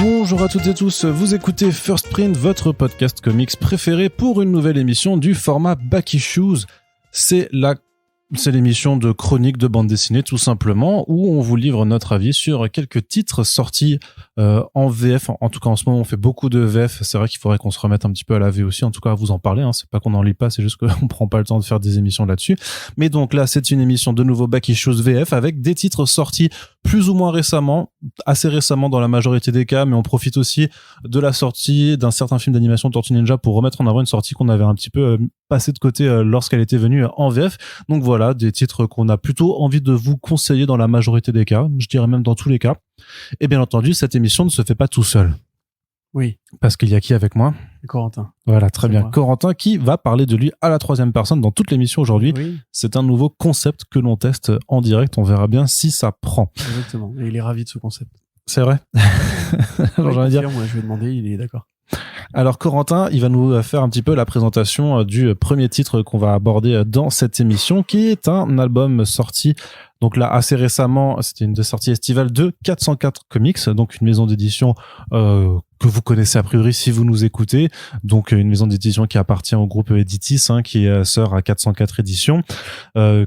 Bonjour à toutes et tous, vous écoutez First Print, votre podcast comics préféré pour une nouvelle émission du format Back Issues. C'est l'émission de chronique de bande dessinée tout simplement, où on vous livre notre avis sur quelques titres sortis en VF. En tout cas en ce moment on fait beaucoup de VF, c'est vrai qu'il faudrait qu'on se remette un petit peu à la V aussi, en tout cas à vous en parler, hein. C'est pas qu'on en lit pas, c'est juste qu'on prend pas le temps de faire des émissions là-dessus. Mais donc là c'est une émission de nouveau Back Issues VF avec des titres sortis plus ou moins récemment, assez récemment dans la majorité des cas, mais on profite aussi de la sortie d'un certain film d'animation Tortue Ninja pour remettre en avant une sortie qu'on avait un petit peu passée de côté lorsqu'elle était venue en VF. Donc voilà, des titres qu'on a plutôt envie de vous conseiller dans la majorité des cas, je dirais même dans tous les cas. Et bien entendu, cette émission ne se fait pas tout seul. Oui. Parce qu'il y a qui avec moi ? Corentin. Voilà, très bien. Moi. Corentin qui va parler de lui à la troisième personne dans toute l'émission aujourd'hui. Oui. C'est un nouveau concept que l'on teste en direct. On verra bien si ça prend. Exactement. Et il est ravi de ce concept. C'est vrai. Alors, moi, je vais lui demander, il est d'accord. Alors Corentin, il va nous faire un petit peu la présentation du premier titre qu'on va aborder dans cette émission, qui est un album sorti donc là assez récemment. C'était une des sorties estivales de 404 Comics, donc une maison d'édition que vous connaissez a priori si vous nous écoutez, donc une maison d'édition qui appartient au groupe Editis, qui est sœur à 404 éditions,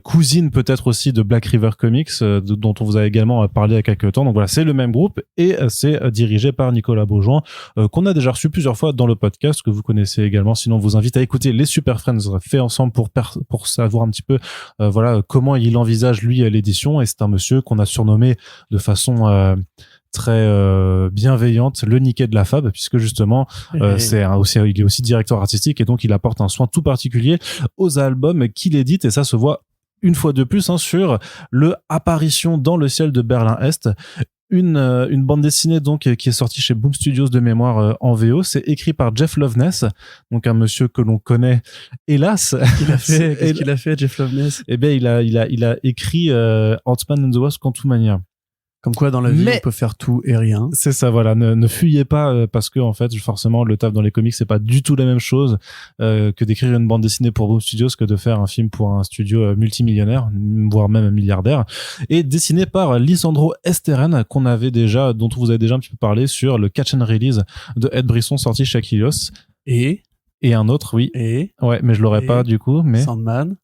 cousine peut-être aussi de Black River Comics, dont on vous a également parlé il y a quelques temps. Donc voilà, c'est le même groupe et c'est dirigé par Nicolas Beaujoin, qu'on a déjà reçu plusieurs fois dans le podcast, que vous connaissez également. Sinon, on vous invite à écouter les Super Friends fait ensemble pour savoir un petit peu voilà comment il envisage lui l'édition. Et c'est un monsieur qu'on a surnommé de façon très bienveillante le Niquet de la Fab, puisque justement il est aussi directeur artistique et donc il apporte un soin tout particulier aux albums qu'il édite, et ça se voit une fois de plus sur le Apparition dans le ciel de Berlin-Est, une bande dessinée donc qui est sortie chez Boom Studios de mémoire en VO. C'est écrit par Jeff Loveness, donc un monsieur que l'on connaît hélas. Qu'est-ce qu'il a fait Jeff Loveness? Eh bien il a écrit Ant-Man and the Wasp Quantumania. Comme quoi, dans la vie, on peut faire tout et rien. C'est ça, voilà. Ne fuyez pas parce que, en fait, forcément, le taf dans les comics, c'est pas du tout la même chose que d'écrire une bande dessinée pour Boom Studios, que de faire un film pour un studio multimillionnaire, voire même milliardaire. Et dessiné par Lisandro Esteren, dont on vous avait déjà un petit peu parlé sur le Catch and Release de Ed Brisson sorti chez Achilles. Et un autre, oui. Ouais, mais je l'aurais pas, du coup, mais. Sandman.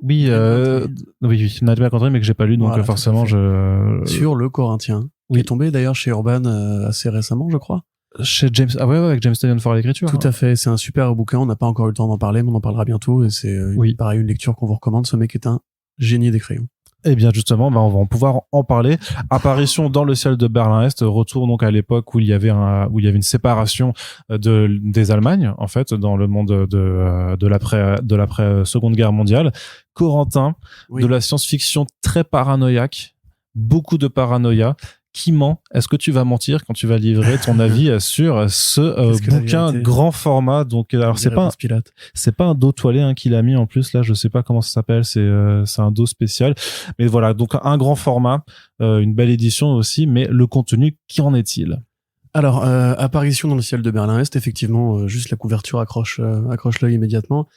Oui, Nightmare Country, mais que j'ai pas lu, donc voilà, forcément sur le Corinthien, qui est tombé d'ailleurs chez Urban assez récemment, je crois. Chez James, avec James Tynion for l'écriture. Tout à fait, c'est un super bouquin, on n'a pas encore eu le temps d'en parler, mais on en parlera bientôt, et c'est pareil, une lecture qu'on vous recommande. Ce mec est un génie d'écrivain. Eh bien justement, on va pouvoir en parler. Apparition dans le ciel de Berlin-Est, retour donc à l'époque où il y avait une séparation des Allemagnes, en fait, dans le monde de l'après Seconde Guerre mondiale. Corentin, de la science-fiction très paranoïaque, beaucoup de paranoïa. Qui ment? Est-ce que tu vas mentir quand tu vas livrer ton avis sur ce bouquin grand format? Donc, alors c'est pas un dos toilé qu'il a mis en plus là, je sais pas comment ça s'appelle, c'est un dos spécial. Mais voilà, donc un grand format, une belle édition aussi, mais le contenu, qu'en est-il? Alors, Apparition dans le ciel de Berlin-Est, effectivement, juste la couverture accroche l'œil immédiatement.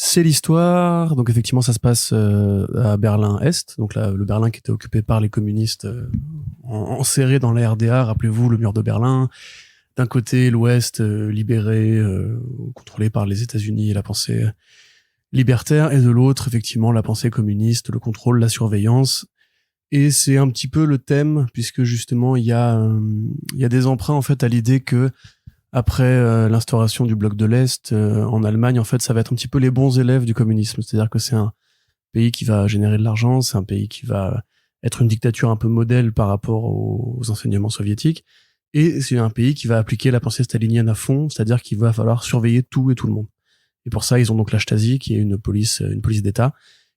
C'est l'histoire, donc effectivement ça se passe à Berlin-Est, donc là, le Berlin qui était occupé par les communistes enserrés dans la RDA, rappelez-vous le mur de Berlin, d'un côté l'Ouest libéré, contrôlé par les États-Unis et la pensée libertaire, et de l'autre effectivement la pensée communiste, le contrôle, la surveillance. Et c'est un petit peu le thème, puisque justement il y a des emprunts en fait à l'idée que après l'instauration du bloc de l'Est en Allemagne, en fait, ça va être un petit peu les bons élèves du communisme. C'est-à-dire que c'est un pays qui va générer de l'argent, c'est un pays qui va être une dictature un peu modèle par rapport aux enseignements soviétiques, et c'est un pays qui va appliquer la pensée stalinienne à fond, c'est-à-dire qu'il va falloir surveiller tout et tout le monde. Et pour ça, ils ont donc la Stasi, qui est une police d'État,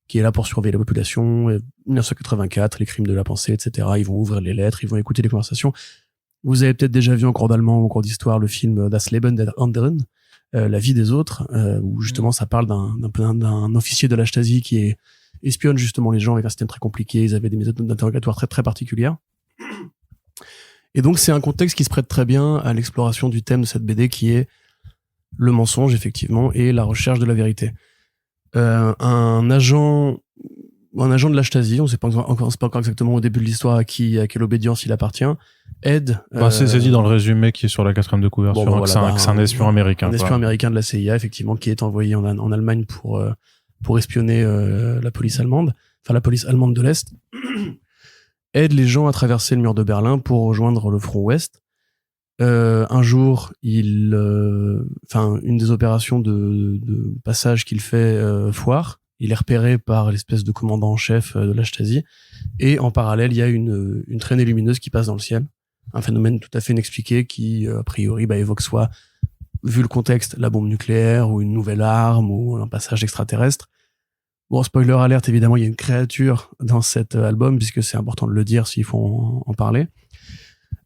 qui est là pour surveiller la population. 1984, les crimes de la pensée, etc. Ils vont ouvrir les lettres, ils vont écouter les conversations. Vous avez peut-être déjà vu en cours d'allemand ou en cours d'histoire le film Das Leben der Anderen, la vie des autres, où justement ça parle d'un officier de la Stasi qui espionne justement les gens avec un système très compliqué. Ils avaient des méthodes d'interrogatoire très très particulières. Et donc c'est un contexte qui se prête très bien à l'exploration du thème de cette BD, qui est le mensonge effectivement et la recherche de la vérité. Un agent un agent de la Stasi, on sait pas encore exactement au début de l'histoire à quelle obédience il appartient, aide. C'est dit dans le résumé qui est sur la 4e de couverture, que c'est un espion américain. Un espion américain de la CIA, effectivement, qui est envoyé en Allemagne pour espionner la police allemande, enfin la police allemande de l'Est, aide les gens à traverser le mur de Berlin pour rejoindre le front ouest. Un jour, une des opérations de passage qu'il fait foire. Il est repéré par l'espèce de commandant en chef de la Stasi. Et en parallèle, il y a une traînée lumineuse qui passe dans le ciel. Un phénomène tout à fait inexpliqué qui, a priori, évoque soit, vu le contexte, la bombe nucléaire ou une nouvelle arme ou un passage extraterrestre. Bon, spoiler alerte, évidemment, il y a une créature dans cet album, puisque c'est important de le dire s'il faut en parler.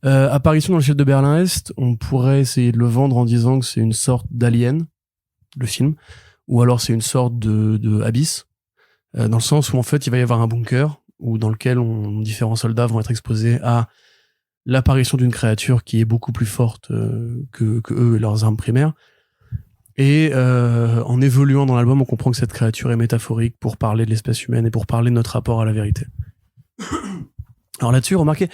Apparition dans le ciel de Berlin-Est, on pourrait essayer de le vendre en disant que c'est une sorte d'Alien, le film, ou alors c'est une sorte de Abyss, dans le sens où en fait il va y avoir un bunker dans lequel différents soldats vont être exposés à l'apparition d'une créature qui est beaucoup plus forte que eux et leurs armes primaires. Et en évoluant dans l'album, on comprend que cette créature est métaphorique pour parler de l'espèce humaine et pour parler de notre rapport à la vérité. Alors là-dessus, remarquez,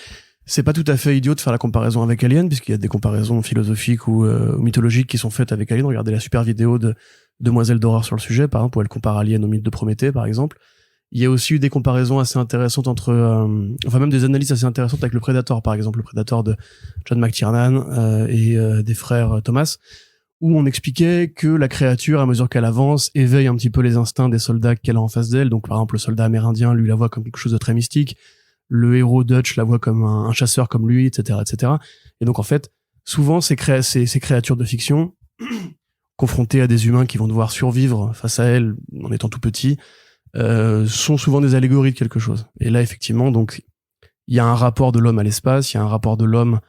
c'est pas tout à fait idiot de faire la comparaison avec Alien, puisqu'il y a des comparaisons philosophiques ou mythologiques qui sont faites avec Alien. Regardez la super vidéo de Demoiselle d'horreur sur le sujet, par exemple, où elle compare Alien au mythe de Prométhée, par exemple. Il y a aussi eu des comparaisons assez intéressantes même des analyses assez intéressantes avec le Predator, par exemple, le Predator de John McTiernan et des frères Thomas, où on expliquait que la créature, à mesure qu'elle avance, éveille un petit peu les instincts des soldats qu'elle a en face d'elle. Donc, par exemple, le soldat amérindien, lui, la voit comme quelque chose de très mystique. Le héros Dutch la voit comme un chasseur comme lui, etc., etc. Et donc, en fait, souvent, ces créatures de fiction, confrontées à des humains qui vont devoir survivre face à elles en étant tout petits, sont souvent des allégories de quelque chose. Et là, effectivement, donc, il y a un rapport de l'homme à l'espace, il y a un rapport de l'homme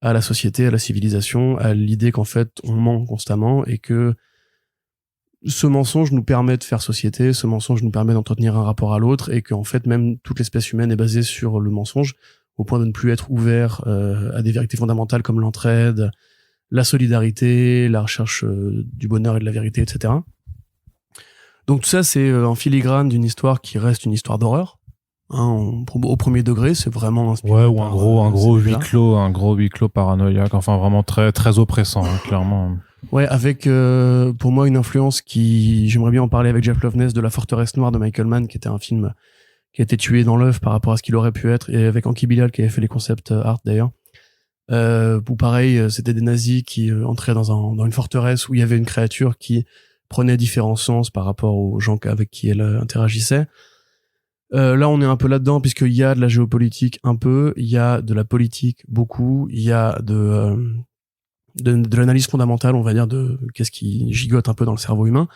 à la société, à la civilisation, à l'idée qu'en fait, on ment constamment et que ce mensonge nous permet de faire société, ce mensonge nous permet d'entretenir un rapport à l'autre et qu'en fait, même toute l'espèce humaine est basée sur le mensonge au point de ne plus être ouvert à des vérités fondamentales comme l'entraide, la solidarité, la recherche du bonheur et de la vérité, etc. Donc tout ça, c'est en filigrane d'une histoire qui reste une histoire d'horreur. Au premier degré, c'est vraiment inspiré. Ouais, ou un gros huis clos paranoïaque, enfin vraiment très très oppressant, clairement. Ouais, avec pour moi une influence qui, j'aimerais bien en parler avec Jeff Loveness, de La Forteresse Noire de Michael Mann, qui était un film qui a été tué dans l'œuf par rapport à ce qu'il aurait pu être, et avec Anki Bilal qui avait fait les concept art d'ailleurs. Où pareil, c'était des nazis qui entraient dans une forteresse où il y avait une créature qui prenait différents sens par rapport aux gens avec qui elle interagissait. Là, on est un peu là-dedans puisqu'il y a de la géopolitique un peu, il y a de la politique beaucoup, il y a de l'analyse fondamentale, on va dire, de qu'est-ce qui gigote un peu dans le cerveau humain.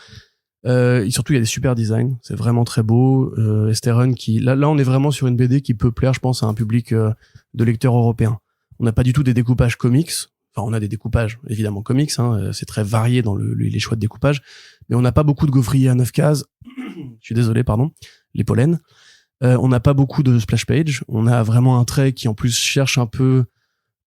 Et surtout, il y a des super designs, c'est vraiment très beau. Esteren qui, là, on est vraiment sur une BD qui peut plaire, je pense, à un public de lecteurs européens. On n'a pas du tout des découpages comics. Enfin, on a des découpages, évidemment, comics, c'est très varié dans les choix de découpage, mais on n'a pas beaucoup de gaufriers à 9 cases. Je suis désolé, pardon, les pollens. On n'a pas beaucoup de splash page. On a vraiment un trait qui, en plus, cherche un peu,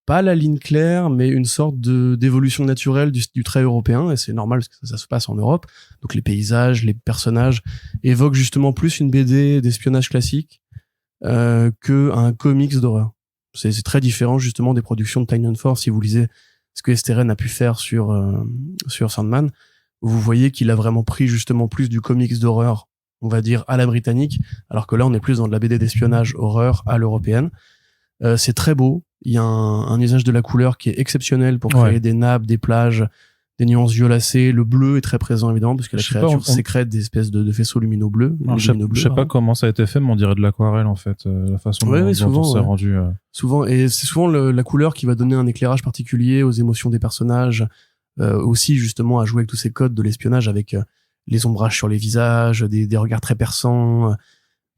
pas la ligne claire, mais une sorte d'évolution naturelle du trait européen, et c'est normal parce que ça se passe en Europe. Donc les paysages, les personnages évoquent justement plus une BD d'espionnage classique que un comics d'horreur. C'est très différent justement des productions de Tynion Force. Si vous lisez ce que Esteren a pu faire sur Sandman, vous voyez qu'il a vraiment pris justement plus du comics d'horreur, on va dire à la britannique, alors que là on est plus dans de la BD d'espionnage horreur à l'européenne. C'est très beau, il y a un usage de la couleur qui est exceptionnel pour créer des nappes, des plages, des nuances violacées. Le bleu est très présent évidemment parce que la créature sécrète des espèces de faisceaux lumineux bleus. Je sais pas comment ça a été fait, mais on dirait de l'aquarelle en fait, la façon dont on s'est rendu. Souvent, et c'est souvent la couleur qui va donner un éclairage particulier aux émotions des personnages, aussi justement à jouer avec tous ces codes de l'espionnage avec les ombrages sur les visages, des regards très perçants.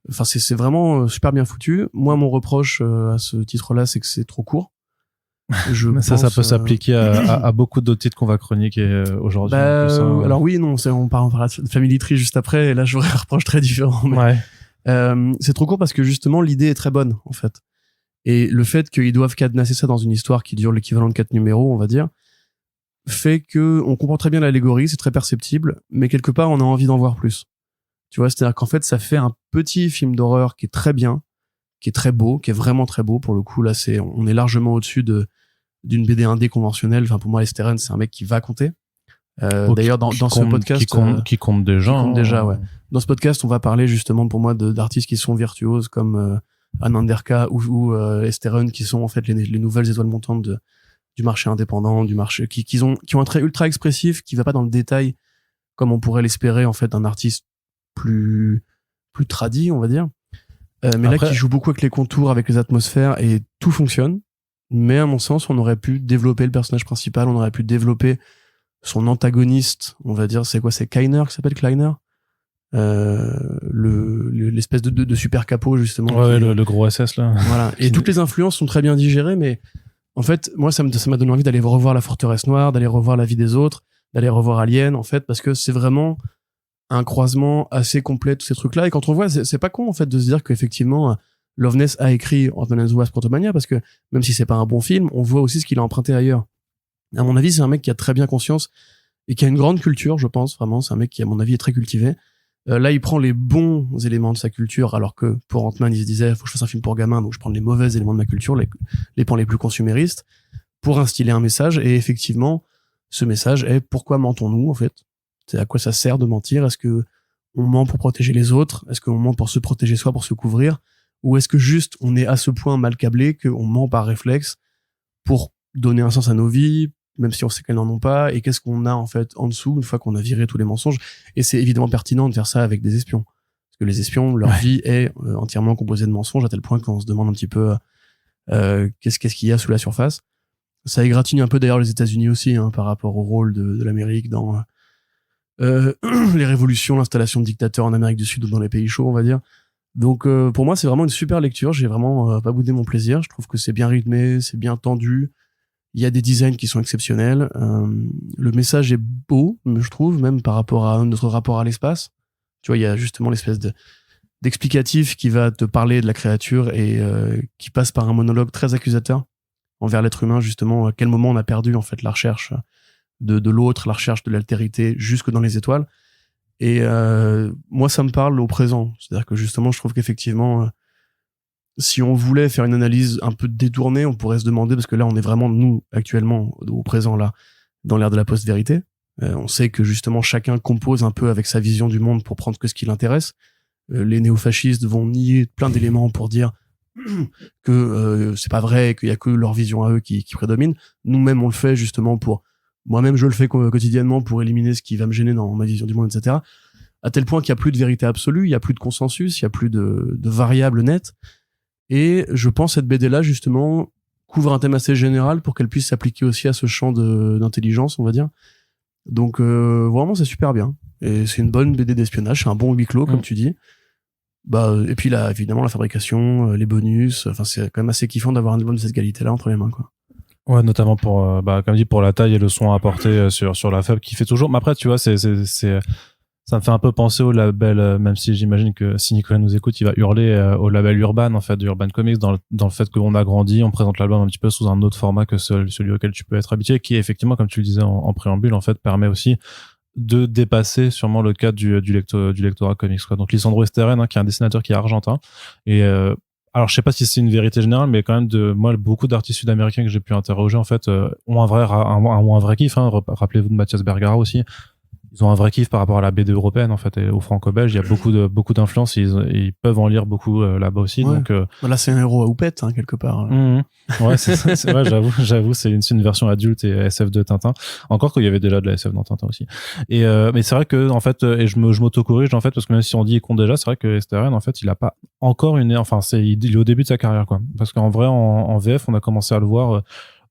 Enfin, c'est vraiment super bien foutu. Moi, mon reproche à ce titre-là, c'est que c'est trop court. Ça peut s'appliquer à beaucoup d'autres titres qu'on va chroniquer aujourd'hui. Alors oui, non, on parlera de Family Tree juste après, et là, j'aurais un reproche très différent. Mais, c'est trop court parce que justement, l'idée est très bonne, en fait. Et le fait qu'ils doivent cadenasser ça dans une histoire qui dure l'équivalent de 4 numéros, on va dire, fait que on comprend très bien l'allégorie, c'est très perceptible, mais quelque part, on a envie d'en voir plus. Tu vois, c'est-à-dire qu'en fait, ça fait un petit film d'horreur qui est très bien, qui est très beau, qui est vraiment très beau. Pour le coup, là, on est largement au-dessus d'une BD indé conventionnelle. Enfin, pour moi, Lester Rennes, c'est un mec qui va compter. D'ailleurs, dans ce podcast, qui compte déjà, ouais. Dans ce podcast, on va parler justement pour moi d'artistes qui sont virtuoses comme Ananderka ou Lester Rennes, qui sont en fait les nouvelles étoiles montantes du marché indépendant, du marché qui ont un trait ultra expressif, qui va pas dans le détail comme on pourrait l'espérer en fait d'un artiste plus tradi, on va dire. Mais après, là, qui joue beaucoup avec les contours, avec les atmosphères, et tout fonctionne. Mais à mon sens, on aurait pu développer le personnage principal, on aurait pu développer son antagoniste, on va dire, c'est quoi, c'est Kleiner qui s'appelle Kleiner, l'espèce de super capot justement. Ouais, le gros SS là. Voilà. Et toutes les influences sont très bien digérées, mais en fait, moi, ça m'a donné envie d'aller revoir La Forteresse Noire, d'aller revoir La Vie des Autres, d'aller revoir Alien, en fait, parce que c'est vraiment un croisement assez complet de tous ces trucs-là. Et quand on voit, c'est pas con en fait de se dire qu'effectivement Loveness a écrit Ant-Man and the Wasp: Quantumania, parce que même si c'est pas un bon film, on voit aussi ce qu'il a emprunté ailleurs. À mon avis, c'est un mec qui a très bien conscience et qui a une grande culture, je pense, vraiment. C'est un mec qui, à mon avis, est très cultivé. Là, il prend les bons éléments de sa culture, alors que pour Ant-Man, il se disait, faut que je fasse un film pour gamins, donc je prends les mauvais éléments de ma culture, les pans les plus consuméristes, pour instiller un message. Et effectivement, ce message est: pourquoi mentons-nous, en fait? C'est à quoi ça sert de mentir? Est-ce que on ment pour protéger les autres? Est-ce qu'on ment pour se protéger soi, pour se couvrir? Ou est-ce que juste on est à ce point mal câblé qu'on ment par réflexe pour donner un sens à nos vies, même si on sait qu'elles n'en ont pas? Et qu'est-ce qu'on a en fait en dessous une fois qu'on a viré tous les mensonges? Et c'est évidemment pertinent de faire ça avec des espions, parce que les espions, leur vie est entièrement composée de mensonges, à tel point qu'on se demande un petit peu qu'est-ce qu'il y a sous la surface. Ça égratigne un peu d'ailleurs les États-Unis aussi, hein, par rapport au rôle de l'Amérique dans les révolutions, l'installation de dictateurs en Amérique du Sud ou dans les pays chauds, on va dire. Donc pour moi, c'est vraiment une super lecture. J'ai vraiment pas boudé mon plaisir. Je trouve que c'est bien rythmé, c'est bien tendu. Il y a des designs qui sont exceptionnels. Le message est beau, je trouve, même par rapport à notre rapport à l'espace. Tu vois, il y a justement l'espèce d'explicatif qui va te parler de la créature et qui passe par un monologue très accusateur envers l'être humain, justement, à quel moment on a perdu en fait la recherche de l'autre, la recherche de l'altérité jusque dans les étoiles. Et moi, ça me parle au présent. C'est-à-dire que justement, je trouve qu'effectivement, si on voulait faire une analyse un peu détournée, on pourrait se demander, parce que là, on est vraiment, nous, actuellement, au présent, là, dans l'ère de la post-vérité. On sait que justement, chacun compose un peu avec sa vision du monde pour prendre que ce qui l'intéresse. Les néofascistes vont nier plein d'éléments pour dire que c'est pas vrai, qu'il y a que leur vision à eux qui prédomine. Nous-mêmes, on le fait justement pour... Moi-même, je le fais quotidiennement pour éliminer ce qui va me gêner dans ma vision du monde, etc. À tel point qu'il n'y a plus de vérité absolue, il n'y a plus de consensus, il n'y a plus de variables nettes. Et je pense que cette BD-là, justement, couvre un thème assez général pour qu'elle puisse s'appliquer aussi à ce champ d'intelligence, on va dire. Donc, vraiment, c'est super bien. Et c'est une bonne BD d'espionnage, c'est un bon huis clos, comme tu dis. Et puis là, évidemment, la fabrication, les bonus, enfin, c'est quand même assez kiffant d'avoir un album de cette qualité-là entre les mains, quoi. Ouais, notamment pour, comme dit, pour la taille et le son apporté sur la faible qui fait toujours. Mais après, tu vois, ça me fait un peu penser au label, même si j'imagine que si Nicolas nous écoute, il va hurler au label Urban, en fait, de Urban Comics, dans le fait qu'on a grandi, on présente l'album un petit peu sous un autre format que celui auquel tu peux être habitué, qui effectivement, comme tu le disais en préambule, en fait, permet aussi de dépasser sûrement le cadre du lectorat comics, quoi. Donc Lisandro Esteren, hein, qui est un dessinateur qui est argentin, et alors je sais pas si c'est une vérité générale, mais quand même moi beaucoup d'artistes sud-américains que j'ai pu interroger en fait ont un vrai kiff, hein. Rappelez-vous de Mathias Bergara aussi. Ils ont un vrai kiff par rapport à la BD européenne en fait, et au franco-belge. Il y a beaucoup d'influences, ils peuvent en lire beaucoup là-bas aussi. Ouais. Donc là c'est un héros à houppette, hein, quelque part. Ouais, c'est vrai, j'avoue, c'est une version adulte et SF de Tintin. Encore qu'il y avait déjà de la SF dans Tintin aussi. Et mais c'est vrai que en fait, et je m'auto-corrige en fait, parce que même si on dit il compte déjà, c'est vrai que Esteren en fait, il a pas encore il est au début de sa carrière, quoi. Parce qu'en vrai, en VF, on a commencé à le voir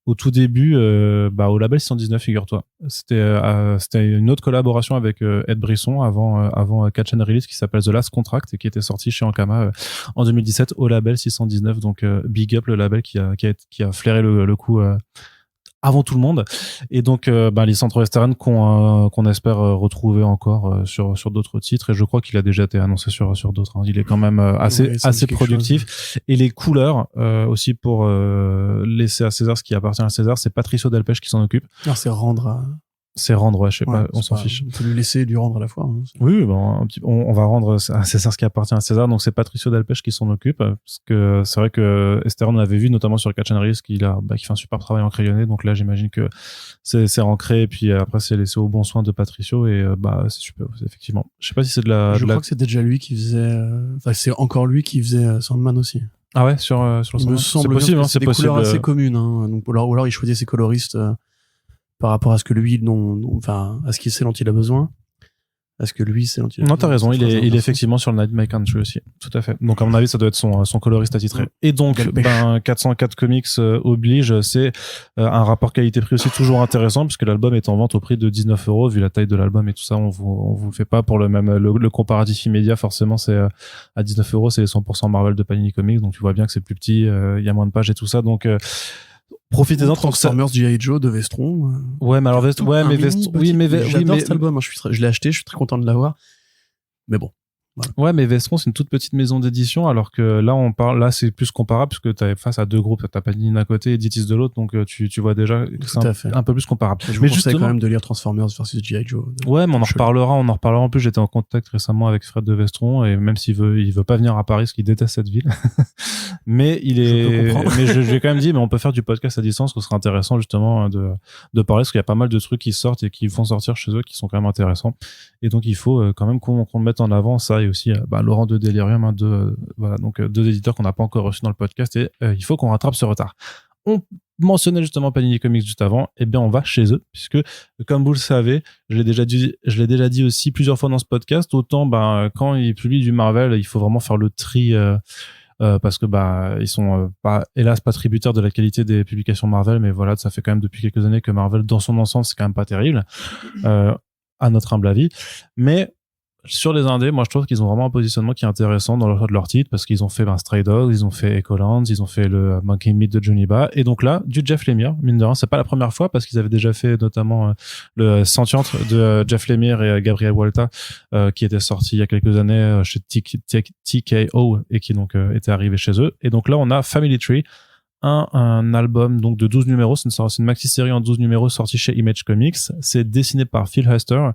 au tout début, au label 619, figure-toi. C'était une autre collaboration avec Ed Brisson avant Catch and Release, qui s'appelle The Last Contract, et qui était sorti chez Ankama en 2017 au label 619. Donc big up le label qui a flairé le coup avant tout le monde. Et donc Lisandro Esteren qu'on espère retrouver encore sur d'autres titres, et je crois qu'il a déjà été annoncé sur d'autres, hein. Il est quand même assez productif, et les couleurs aussi, pour laisser à César ce qui appartient à César, c'est Patricio Delpech qui s'en occupe. Alors c'est rendre C'est rendre, ouais, je sais pas, on s'en fiche. On peut lui laisser et lui rendre à la fois. Hein. Oui, bon, on va rendre à César ce qui appartient à César. Donc c'est Patricio Delpech qui s'en occupe, parce que c'est vrai que Esteron, on avait vu notamment sur Catch and Release qu'il fait un super travail en crayonné. Donc là, j'imagine que c'est ancré, et puis après c'est laissé au bon soin de Patricio, et c'est super, effectivement. Je sais pas si c'est je crois que c'est déjà lui qui faisait. C'est encore lui qui faisait Sandman aussi. Ah ouais, sur le Sandman. C'est possible, hein, c'est des couleurs assez communes. Hein, donc ou alors il choisit ses coloristes. Par rapport à ce que lui, à ce qu'il sait dont il a besoin. Est-ce que lui, c'est dont il a besoin. Non, t'as raison, il est effectivement sur le Night My Country aussi. Tout à fait. Donc, à mon avis, ça doit être son coloriste attitré. Et donc, 404 Comics oblige, c'est un rapport qualité-prix aussi toujours intéressant, puisque l'album est en vente au prix de 19 €, vu la taille de l'album et tout ça, on vous le fait pas pour le comparatif immédiat, forcément, c'est à 19 €, c'est les 100% Marvel de Panini Comics, donc tu vois bien que c'est plus petit, il y a moins de pages et tout ça, donc, profitez-en. Transformers G.I. Joe de Vestron. Ouais, mais alors j'adore cet album. Je l'ai acheté, je suis très content de l'avoir. Mais bon. Voilà. Ouais, mais Vestron, c'est une toute petite maison d'édition, alors que là, c'est plus comparable, parce que t'es face à deux groupes. T'as Panini d'un côté et Editis de l'autre, donc tu vois déjà que c'est un peu plus comparable. Je vous conseille quand même de lire Transformers versus G.I. Joe. Ouais, mais on en reparlera. En plus, j'étais en contact récemment avec Fred de Vestron, et même s'il veut pas venir à Paris, parce qu'il déteste cette ville. mais je lui ai quand même dit, mais on peut faire du podcast à distance, ce serait intéressant, justement, de parler, parce qu'il y a pas mal de trucs qui sortent et qui font sortir chez eux, qui sont quand même intéressants. Et donc, il faut quand même qu'on le mette en avant, ça, et aussi Laurent de Delirium, donc deux éditeurs qu'on n'a pas encore reçus dans le podcast, et il faut qu'on rattrape ce retard. On mentionnait justement Panini Comics juste avant, et bien on va chez eux, puisque comme vous le savez, je l'ai déjà dit aussi plusieurs fois dans ce podcast, autant quand ils publient du Marvel, il faut vraiment faire le tri, parce que ils sont hélas pas tributaires de la qualité des publications Marvel, mais voilà, ça fait quand même depuis quelques années que Marvel dans son ensemble c'est quand même pas terrible, à notre humble avis. Mais sur les indés, moi je trouve qu'ils ont vraiment un positionnement qui est intéressant dans le choix de leur titre, parce qu'ils ont fait Stray Dogs, ils ont fait Echolands, ils ont fait le Monkey Meat de Johnny Ba, et donc là du Jeff Lemire, mine de rien, c'est pas la première fois, parce qu'ils avaient déjà fait notamment le Sentient de Jeff Lemire et Gabriel Walta, qui était sorti il y a quelques années chez TKO, et qui donc était arrivé chez eux. Et donc là on a Family Tree, un album donc de 12 numéros, c'est une maxi-série en 12 numéros sortie chez Image Comics. C'est dessiné par Phil Hester,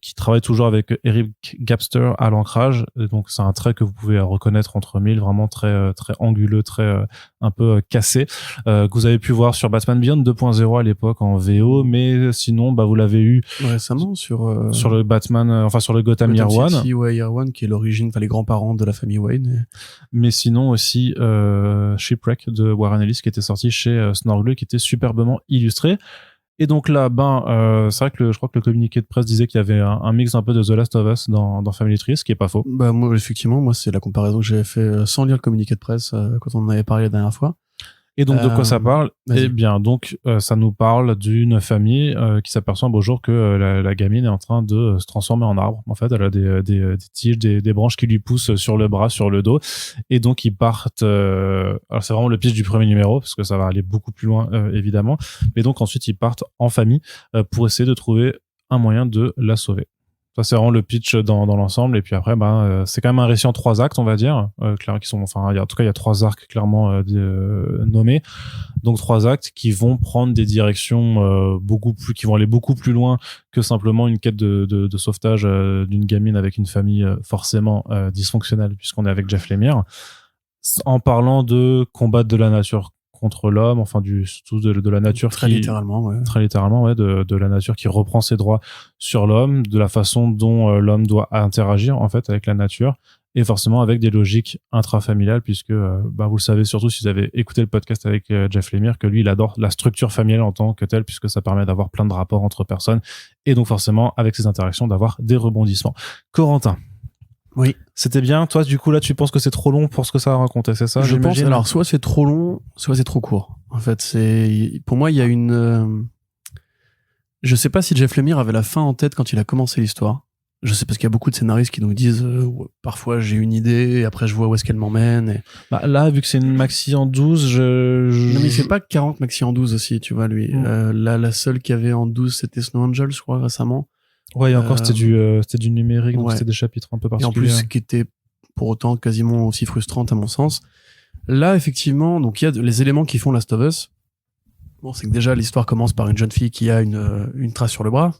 qui travaille toujours avec Eric Gapster à l'ancrage. Et donc c'est un trait que vous pouvez reconnaître entre mille, vraiment très très anguleux, très un peu cassé, que vous avez pu voir sur Batman Beyond 2.0 à l'époque en VO, mais sinon vous l'avez eu récemment sur le Batman, sur le Gotham Year One. Year One, qui est l'origine, les grands-parents de la famille Wayne. Mais sinon aussi Shipwreck de Warren Ellis, qui était sorti chez Snorgle, qui était superbement illustré. Et donc là, c'est vrai que je crois que le communiqué de presse disait qu'il y avait un mix un peu de The Last of Us dans Family Tree, ce qui est pas faux. Moi, effectivement, c'est la comparaison que j'avais fait sans lire le communiqué de presse quand on en avait parlé la dernière fois. Et donc, de quoi ça parle? Eh bien, donc, ça nous parle d'une famille qui s'aperçoit un beau jour que la gamine est en train de se transformer en arbre. En fait, elle a des tiges, des branches qui lui poussent sur le bras, sur le dos. Et donc, ils partent... alors, c'est vraiment le pitch du premier numéro, parce que ça va aller beaucoup plus loin, évidemment. Mais donc, ensuite, ils partent en famille pour essayer de trouver un moyen de la sauver. Ça, c'est vraiment le pitch dans l'ensemble. Et puis après, c'est quand même un récit en 3 actes, on va dire, qui sont, en tout cas, il y a 3 arcs clairement nommés. Donc 3 actes qui vont prendre des directions qui vont aller beaucoup plus loin que simplement une quête de sauvetage d'une gamine avec une famille forcément dysfonctionnelle, puisqu'on est avec Jeff Lemire, en parlant de combat de la nature contre l'homme, surtout de la nature très littéralement, de la nature qui reprend ses droits sur l'homme, de la façon dont l'homme doit interagir en fait avec la nature, et forcément avec des logiques intrafamiliales, puisque vous le savez, surtout si vous avez écouté le podcast avec Jeff Lemire, que lui il adore la structure familiale en tant que telle, puisque ça permet d'avoir plein de rapports entre personnes, et donc forcément avec ces interactions d'avoir des rebondissements. Corentin, oui, c'était bien. Toi, du coup, là, tu penses que c'est trop long pour ce que ça a raconté, c'est ça? Je pense. Alors, soit c'est trop long, soit c'est trop court. En fait, pour moi, il y a une. Je sais pas si Jeff Lemire avait la fin en tête quand il a commencé l'histoire. Je sais parce qu'il y a beaucoup de scénaristes qui nous disent parfois j'ai une idée et après je vois où est-ce qu'elle m'emmène. Et... là, vu que c'est une maxi en 12, Non, mais il fait pas 40 maxi en 12 aussi, tu vois, lui. Là, la seule qu'il y avait en 12, c'était Snow Angel, je crois, récemment. Ouais, et encore, c'était du numérique, donc c'était des chapitres un peu particuliers. Et en plus, qui était pour autant quasiment aussi frustrante à mon sens. Là, effectivement, donc il y a les éléments qui font Last of Us. Bon, c'est que déjà l'histoire commence par une jeune fille qui a une trace sur le bras.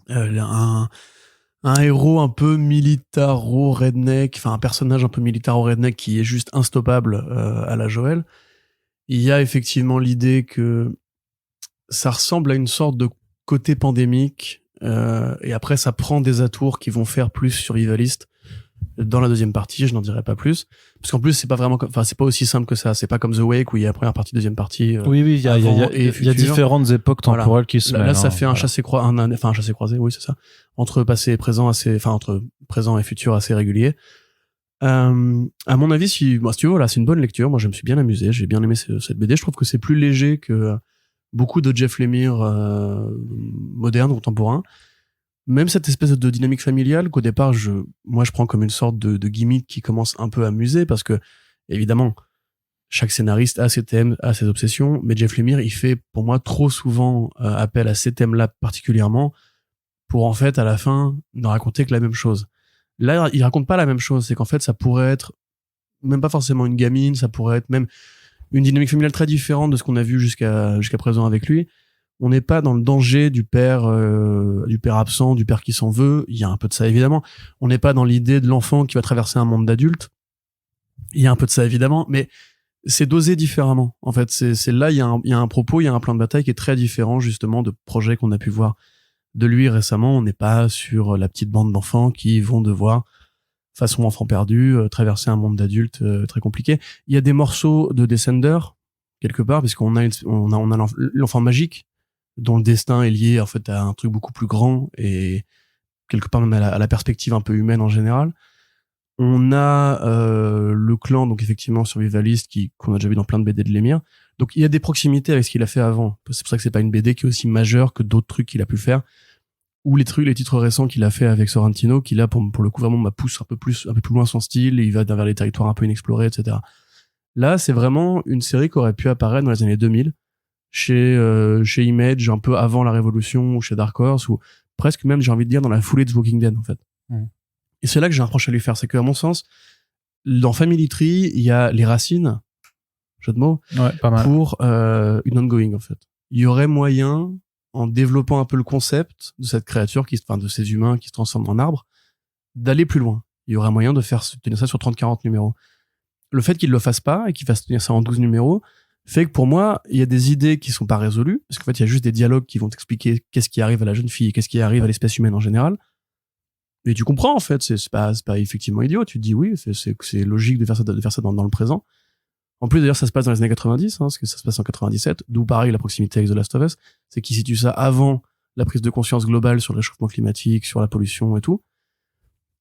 Un héros un peu militaro-redneck, enfin un personnage un peu militaro-redneck qui est juste instoppable à la Joël. Il y a effectivement l'idée que ça ressemble à une sorte de côté pandémique, et après ça prend des atours qui vont faire plus survivaliste. Dans la deuxième partie, je n'en dirai pas plus, parce qu'en plus c'est pas vraiment, enfin c'est pas aussi simple que ça. C'est pas comme The Wake où il y a première partie, deuxième partie. Oui, il y a différentes époques temporelles qui se mêlent. Là, ça fait un chassé-croisé, oui c'est ça, entre passé et présent entre présent et futur assez régulier. À mon avis, si tu veux, voilà, c'est une bonne lecture. Moi, je me suis bien amusé, j'ai bien aimé cette BD. Je trouve que c'est plus léger que beaucoup de Jeff Lemire modernes, contemporains. Même cette espèce de dynamique familiale qu'au départ, moi, je prends comme une sorte de gimmick qui commence un peu à amuser parce que, évidemment, chaque scénariste a ses thèmes, a ses obsessions, mais Jeff Lemire, il fait, pour moi, trop souvent appel à ces thèmes-là particulièrement pour, en fait, à la fin, ne raconter que la même chose. Là, il raconte pas la même chose. C'est qu'en fait, ça pourrait être même pas forcément une gamine, ça pourrait être même une dynamique familiale très différente de ce qu'on a vu jusqu'à présent avec lui. On n'est pas dans le danger du père absent, du père qui s'en veut. Il y a un peu de ça, évidemment. On n'est pas dans l'idée de l'enfant qui va traverser un monde d'adultes. Il y a un peu de ça, évidemment, mais c'est dosé différemment. En fait, c'est là, il y a un propos, il y a un plan de bataille qui est très différent, justement, de projets qu'on a pu voir de lui récemment. On n'est pas sur la petite bande d'enfants qui vont devoir, façon enfant perdu, traverser un monde d'adultes très compliqué. Il y a des morceaux de Descender, quelque part, parce qu'on a l'enfant magique, dont le destin est lié en fait à un truc beaucoup plus grand et quelque part même à la perspective un peu humaine en général. On a le clan, donc effectivement survivaliste, qu'on a déjà vu dans plein de BD de Lemire. Donc il y a des proximités avec ce qu'il a fait avant. C'est pour ça que c'est pas une BD qui est aussi majeure que d'autres trucs qu'il a pu faire, ou les titres récents qu'il a fait avec Sorrentino, qui là pour le coup vraiment pousse un peu plus loin son style, et il va vers les territoires un peu inexplorés, etc. Là c'est vraiment une série qui aurait pu apparaître dans les années 2000 chez Image, un peu avant la Révolution, ou chez Dark Horse, ou presque même, j'ai envie de dire, dans la foulée de The Walking Dead, en fait. Et c'est là que j'ai un reproche à lui faire, c'est qu'à mon sens, dans Family Tree, il y a les racines, jeu de mots, pas mal, pour une ongoing, en fait. Il y aurait moyen, en développant un peu le concept de cette créature, de ces humains qui se transforment en arbres, d'aller plus loin. Il y aurait moyen de tenir ça sur 30-40 numéros. Le fait qu'il le fasse pas, et qu'il fasse tenir ça en 12 numéros, fait que pour moi, il y a des idées qui sont pas résolues, parce qu'en fait, il y a juste des dialogues qui vont t'expliquer qu'est-ce qui arrive à la jeune fille et qu'est-ce qui arrive à l'espèce humaine en général. Et tu comprends, en fait, c'est pas effectivement idiot. Tu te dis oui, c'est logique de faire ça dans le présent. En plus, d'ailleurs, ça se passe dans les années 90, parce que ça se passe en 97, d'où pareil, la proximité avec The Last of Us, c'est qu'il situe ça avant la prise de conscience globale sur le réchauffement climatique, sur la pollution et tout.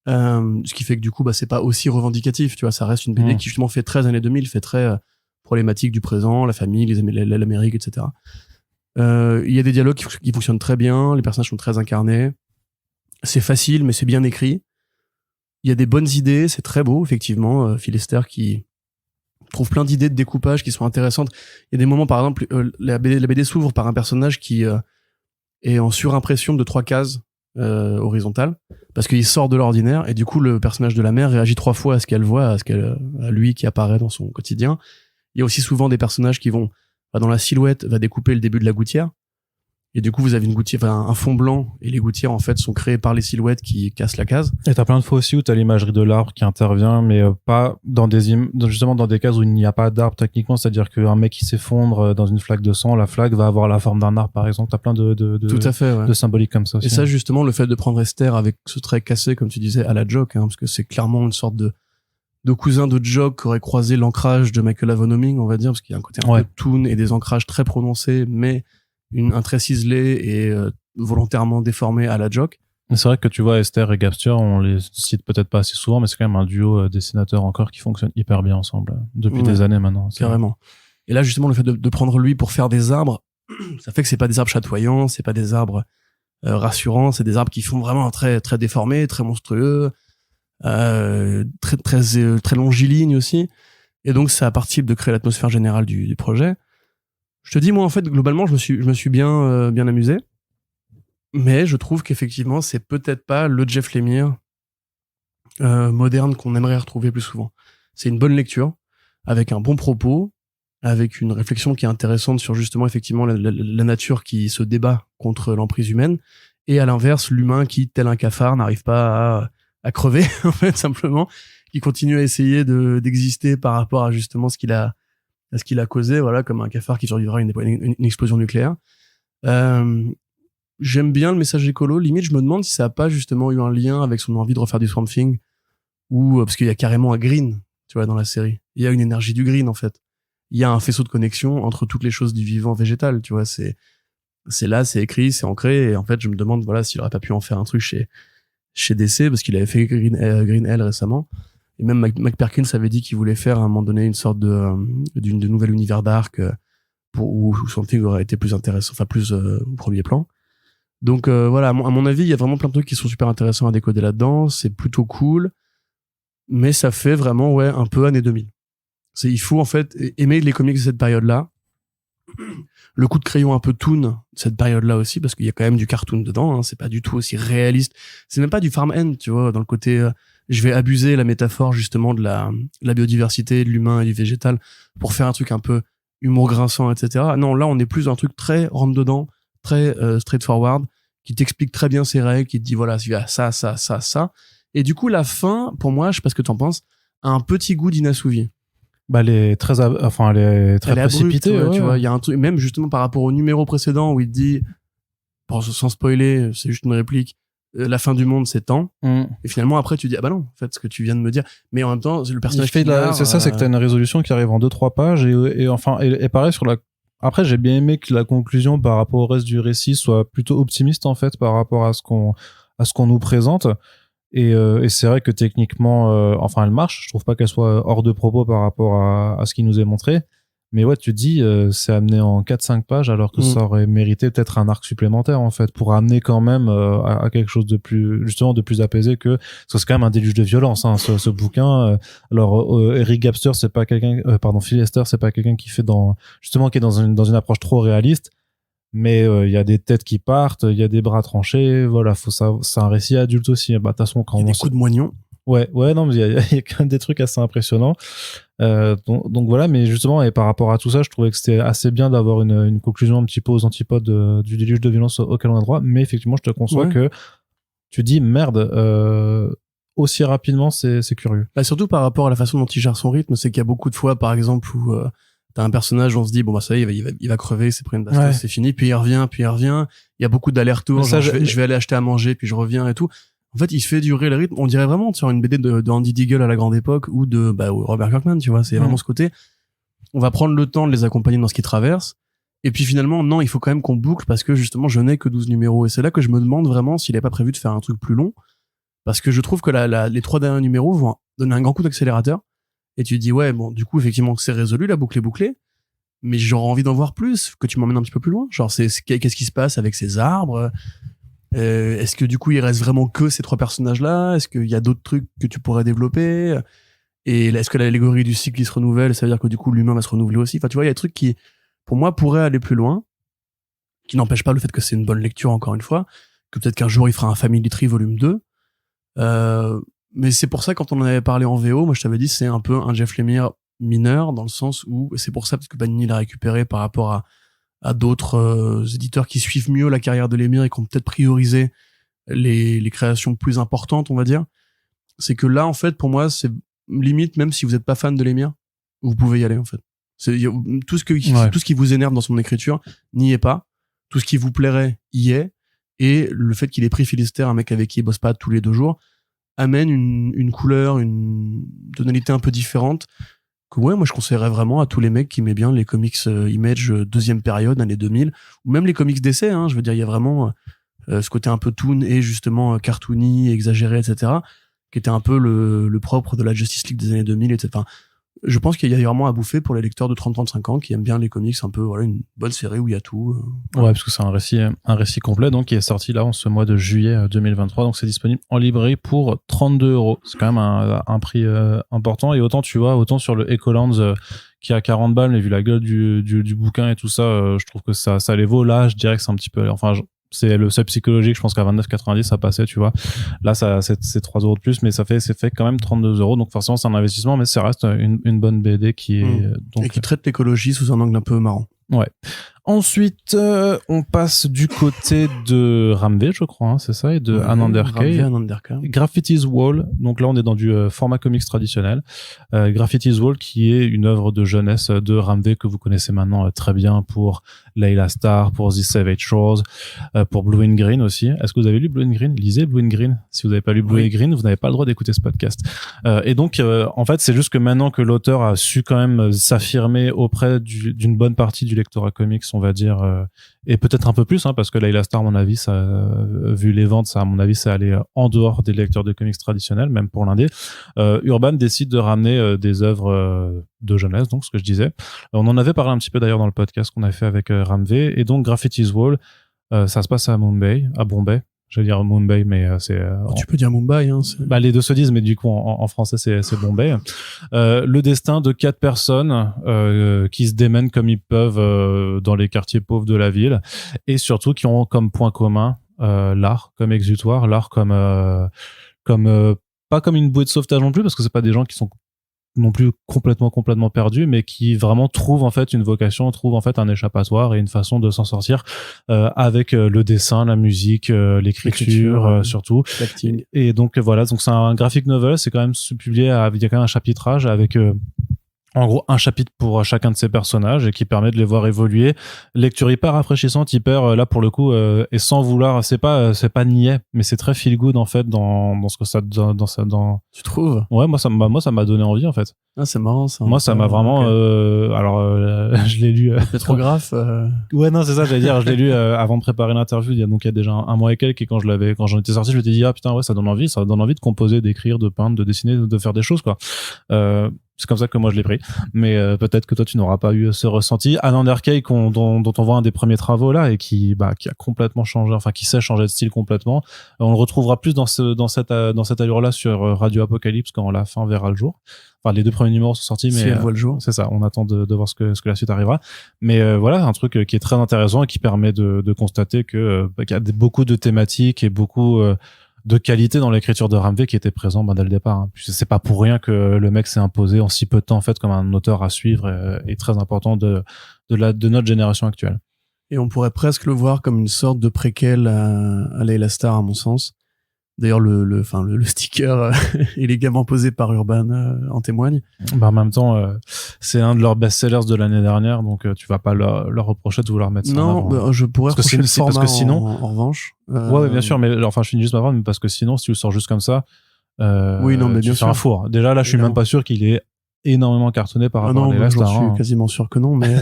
Ce qui fait que du coup, c'est pas aussi revendicatif, tu vois, ça reste une BD qui justement fait très années 2000, fait très problématique du présent, la famille, l'Amérique, etc. Il y a des dialogues qui fonctionnent très bien, les personnages sont très incarnés, c'est facile, mais c'est bien écrit. Il y a des bonnes idées, c'est très beau, effectivement. Phil Lester qui trouve plein d'idées de découpage qui sont intéressantes. Il y a des moments, par exemple, la BD s'ouvre par un personnage qui est en surimpression de 3 cases horizontales, parce qu'il sort de l'ordinaire, et du coup, le personnage de la mère réagit 3 fois à ce qu'elle voit, à lui qui apparaît dans son quotidien. Il y a aussi souvent des personnages qui vont, dans la silhouette, va découper le début de la gouttière. Et du coup, vous avez une gouttière, un fond blanc, et les gouttières, en fait, sont créées par les silhouettes qui cassent la case. Et t'as plein de fois aussi où t'as l'imagerie de l'arbre qui intervient, mais pas dans justement dans des cases où il n'y a pas d'arbre techniquement, c'est-à-dire qu'un mec qui s'effondre dans une flaque de sang, la flaque va avoir la forme d'un arbre, par exemple. T'as plein de Tout à fait, ouais. de symboliques comme ça aussi. Et ça, justement, le fait de prendre Esther avec ce trait cassé, comme tu disais, à la Jock, parce que c'est clairement une sorte de cousin de Jock qui aurait croisé l'ancrage de Michael Avon Oeming, on va dire, parce qu'il y a un côté un peu toon et des ancrages très prononcés, mais un trait ciselé et volontairement déformé à la Jock. C'est vrai que tu vois, Esther et Gapster, on les cite peut-être pas assez souvent, mais c'est quand même un duo dessinateurs encore qui fonctionne hyper bien ensemble depuis des années maintenant. Carrément. Et là, justement, le fait de prendre lui pour faire des arbres, ça fait que c'est pas des arbres chatoyants, c'est pas des arbres rassurants, c'est des arbres qui font vraiment très, très déformés, très monstrueux, très, très, très longilignes aussi. Et donc, ça participe de créer l'atmosphère générale du projet. Je te dis, moi, en fait, globalement, je me suis bien amusé. Mais je trouve qu'effectivement, c'est peut-être pas le Jeff Lemire moderne qu'on aimerait retrouver plus souvent. C'est une bonne lecture, avec un bon propos, avec une réflexion qui est intéressante sur justement effectivement la nature qui se débat contre l'emprise humaine, et à l'inverse l'humain qui, tel un cafard, n'arrive pas à crever en fait, simplement, qui continue à essayer d'exister par rapport à justement ce qu'il a causé, voilà, comme un cafard qui survivra à une explosion nucléaire. J'aime bien le message écolo, limite je me demande si ça a pas justement eu un lien avec son envie de refaire du Swamp Thing, ou parce qu'il y a carrément un green, tu vois, dans la série. Il y a une énergie du green en fait. Il y a un faisceau de connexion entre toutes les choses du vivant végétal, tu vois, c'est là, c'est écrit, c'est ancré, et en fait je me demande, voilà, s'il aurait pas pu en faire un truc chez DC, parce qu'il avait fait Green Hell récemment, et même Mike Perkins avait dit qu'il voulait faire à un moment donné une sorte de nouvel univers dark, où Swamp Thing aurait été plus intéressant, enfin plus au premier plan. Donc voilà, à mon avis, il y a vraiment plein de trucs qui sont super intéressants à décoder là-dedans, c'est plutôt cool, mais ça fait vraiment, ouais, un peu années 2000. Il faut en fait aimer les comics de cette période-là, le coup de crayon un peu toon de cette période-là aussi, parce qu'il y a quand même du cartoon dedans, hein, c'est pas du tout aussi réaliste, c'est même pas du farm end, tu vois, dans le côté je vais abuser la métaphore justement de la biodiversité, de l'humain et du végétal pour faire un truc un peu humour grinçant, etc. Non, là on est plus dans un truc très rentre dedans, très straightforward, qui t'explique très bien ses règles, qui te dit voilà, il y a ça, ça, ça, ça, et du coup la fin, pour moi, je sais pas ce que t'en penses, a un petit goût d'inassouvi. Bah, elle est très précipitée, ouais. Tu vois, il y a un truc, même justement par rapport au numéro précédent où il te dit, sans spoiler, c'est juste une réplique, la fin du monde c'est tant, et finalement après tu dis ah bah non, en fait ce que tu viens de me dire, mais en même temps le personnage c'est ça, c'est que t'as une résolution qui arrive en 2-3 pages, et pareil sur après j'ai bien aimé que la conclusion par rapport au reste du récit soit plutôt optimiste en fait par rapport à ce qu'on nous présente. Et c'est vrai que techniquement, elle marche. Je trouve pas qu'elle soit hors de propos par rapport à ce qui nous est montré. Mais ouais, tu te dis, c'est amené en 4-5 pages alors que ça aurait mérité peut-être un arc supplémentaire, en fait, pour amener quand même à quelque chose de plus, justement, de plus apaisé que, parce que c'est quand même un déluge de violence, hein, ce bouquin. Alors, Eric Gapster, c'est pas quelqu'un, Phil Lester, c'est pas quelqu'un qui est dans une approche trop réaliste. Mais il y a des têtes qui partent, il y a des bras tranchés, voilà, c'est un récit adulte aussi. Bah, de toute façon, quand il y a des coups de moignon. Ouais, non, mais il y a quand même des trucs assez impressionnants. Donc voilà, mais justement, et par rapport à tout ça, je trouvais que c'était assez bien d'avoir une conclusion un petit peu aux antipodes du déluge de violence auquel on a droit. Mais effectivement, je te conçois que tu dis merde, aussi rapidement, c'est curieux. Bah, surtout par rapport à la façon dont il gère son rythme, c'est qu'il y a beaucoup de fois, par exemple, où t'as un personnage, on se dit bon bah ça y est, il va crever, c'est pris une bastos, c'est fini, puis il revient. Il y a beaucoup d'allers-retours, je vais aller acheter à manger, puis je reviens et tout. En fait, il fait durer le rythme. On dirait vraiment sur une BD de Andy Deagle à la grande époque ou de Robert Kirkman, tu vois. C'est vraiment ce côté. On va prendre le temps de les accompagner dans ce qu'ils traversent. Et puis finalement, non, il faut quand même qu'on boucle parce que justement, je n'ai que 12 numéros. Et c'est là que je me demande vraiment s'il n'est pas prévu de faire un truc plus long. Parce que je trouve que les 3 derniers numéros vont donner un grand coup d'accélérateur. Et tu te dis, ouais, bon, du coup, effectivement, c'est résolu, la boucle est bouclée. Mais j'aurais envie d'en voir plus, que tu m'emmènes un petit peu plus loin. Genre, qu'est-ce qui se passe avec ces arbres? Est-ce que du coup il reste vraiment que ces 3 personnages-là? Est-ce qu'il y a d'autres trucs que tu pourrais développer? Et est-ce que l'allégorie du cycle qui se renouvelle, ça veut dire que du coup l'humain va se renouveler aussi? Enfin, tu vois, il y a des trucs qui, pour moi, pourraient aller plus loin, qui n'empêche pas le fait que c'est une bonne lecture, encore une fois, que peut-être qu'un jour il fera un Family Tree volume 2. Mais c'est pour ça, quand on en avait parlé en VO, moi je t'avais dit c'est un peu un Jeff Lemire mineur, dans le sens où c'est pour ça parce que Panini l'a récupéré par rapport à d'autres éditeurs qui suivent mieux la carrière de Lemire et qui ont peut-être priorisé les créations plus importantes, on va dire. C'est que là, en fait, pour moi, c'est limite, même si vous n'êtes pas fan de Lemire, vous pouvez y aller, en fait. Tout ce qui vous énerve dans son écriture n'y est pas. Tout ce qui vous plairait y est. Et le fait qu'il ait pris Phil Lester, un mec avec qui il bosse pas tous les 2 jours, amène une couleur, une tonalité un peu différente que ouais, moi je conseillerais vraiment à tous les mecs qui aimaient bien les comics Image deuxième période, années 2000, ou même les comics d'essai, hein, je veux dire, il y a vraiment ce côté un peu toon et justement cartoony, exagéré, etc., qui était un peu le propre de la Justice League des années 2000, etc. Enfin, je pense qu'il y a vraiment à bouffer pour les lecteurs de 30-35 ans qui aiment bien les comics, un peu, voilà, une bonne série où il y a tout. Ouais, parce que c'est un récit complet, donc, qui est sorti là en ce mois de juillet 2023, donc c'est disponible en librairie pour 32€. C'est quand même un prix important, et autant, tu vois, autant sur le Ecolands qui a 40 balles, mais vu la gueule du bouquin et tout ça, je trouve que ça les vaut. Là, je dirais que c'est un petit peu, enfin, c'est le seuil psychologique, je pense qu'à 29,90 ça passait, tu vois. Là, c'est 3 € de plus, mais c'est fait quand même 32 €. Donc forcément, c'est un investissement, mais ça reste une bonne BD qui est et qui traite l'écologie sous un angle un peu marrant. Ouais. Ensuite, on passe du côté de Ramvé, je crois, c'est ça, et de Anand RK. Graffiti's Wall. Donc là, on est dans du format comics traditionnel. Graffiti's Wall, qui est une œuvre de jeunesse de Ramvé que vous connaissez maintenant très bien pour Layla Starr, pour The Savage Shores, pour Blue and Green aussi. Est-ce que vous avez lu Blue and Green? Lisez Blue and Green. Si vous n'avez pas lu Blue and Green, vous n'avez pas le droit d'écouter ce podcast. Et donc, en fait, c'est juste que maintenant que l'auteur a su quand même s'affirmer auprès d'une bonne partie du lectorat comics, on va dire, et peut-être un peu plus, hein, parce que Layla Starr, à mon avis, vu les ventes, ça, à mon avis, c'est allé en dehors des lecteurs de comics traditionnels, même pour l'indé. Urban décide de ramener des œuvres de jeunesse, donc ce que je disais. On en avait parlé un petit peu d'ailleurs dans le podcast qu'on a fait avec Ramvé, et donc Graffiti's Wall, ça se passe à Bombay. J'allais dire Mumbai, mais c'est... tu peux dire Mumbai, hein. Bah, les deux se disent, mais du coup, en français, c'est Bombay. Le destin de 4 personnes qui se démènent comme ils peuvent dans les quartiers pauvres de la ville, et surtout qui ont comme point commun l'art comme exutoire, l'art comme pas comme une bouée de sauvetage non plus, parce que c'est pas des gens qui sont non plus complètement perdus, mais qui vraiment trouvent en fait une vocation, trouvent en fait un échappatoire et une façon de s'en sortir avec le dessin, la musique, l'écriture surtout. L'acting. Et donc voilà, donc c'est un graphic novel, c'est quand même publié, il y a quand même un chapitrage avec en gros un chapitre pour chacun de ces personnages et qui permet de les voir évoluer. Lecture hyper rafraîchissante, hyper là pour le coup, et sans vouloir, c'est pas niais, mais c'est très feel good en fait dans ce que ça dans. Tu trouves? Ouais, moi ça m'a donné envie en fait. Ah, c'est marrant ça. Moi ça m'a vraiment je l'ai lu Pétrographe Ouais, non, c'est ça, j'allais dire, je l'ai lu avant de préparer l'interview, il y a déjà un mois et quelques, et quand j'en étais sorti, je m'étais dit, ah putain, ouais, ça donne envie de composer, d'écrire, de peindre, de dessiner, de faire des choses, quoi. C'est comme ça que moi je l'ai pris, mais peut-être que toi tu n'auras pas eu ce ressenti. Anand RK, dont on voit un des premiers travaux là, et qui a complètement changé, enfin qui sait changer de style complètement. On le retrouvera plus dans cette allure là sur Radio Apocalypse quand la fin verra le jour. Enfin, les 2 premiers numéros sont sortis, mais si elle voit le jour, c'est ça. On attend de voir ce que la suite arrivera. Mais voilà, un truc qui est très intéressant et qui permet de constater qu'il y a beaucoup de thématiques et beaucoup de qualité dans l'écriture de Ramvé qui était présent dès le départ. Hein. C'est pas pour rien que le mec s'est imposé en si peu de temps en fait comme un auteur à suivre et très important de notre génération actuelle. Et on pourrait presque le voir comme une sorte de préquel à Layla Starr, à mon sens. D'ailleurs, le sticker élégamment posé par Urban en témoigne. Bah, en même temps, c'est un de leurs best-sellers de l'année dernière, donc tu vas pas leur reprocher de vouloir mettre ça en avant. Non, je pourrais reprocher le format parce que sinon, en revanche. Ouais, bien sûr, mais enfin, je finis juste ma phrase, mais parce que sinon, si tu le sors juste comme ça, oui, non, mais bien sûr. C'est un four. Déjà, là, je suis même pas sûr qu'il est énormément cartonné par rapport à Layla Starr. Je suis quasiment sûr que non, mais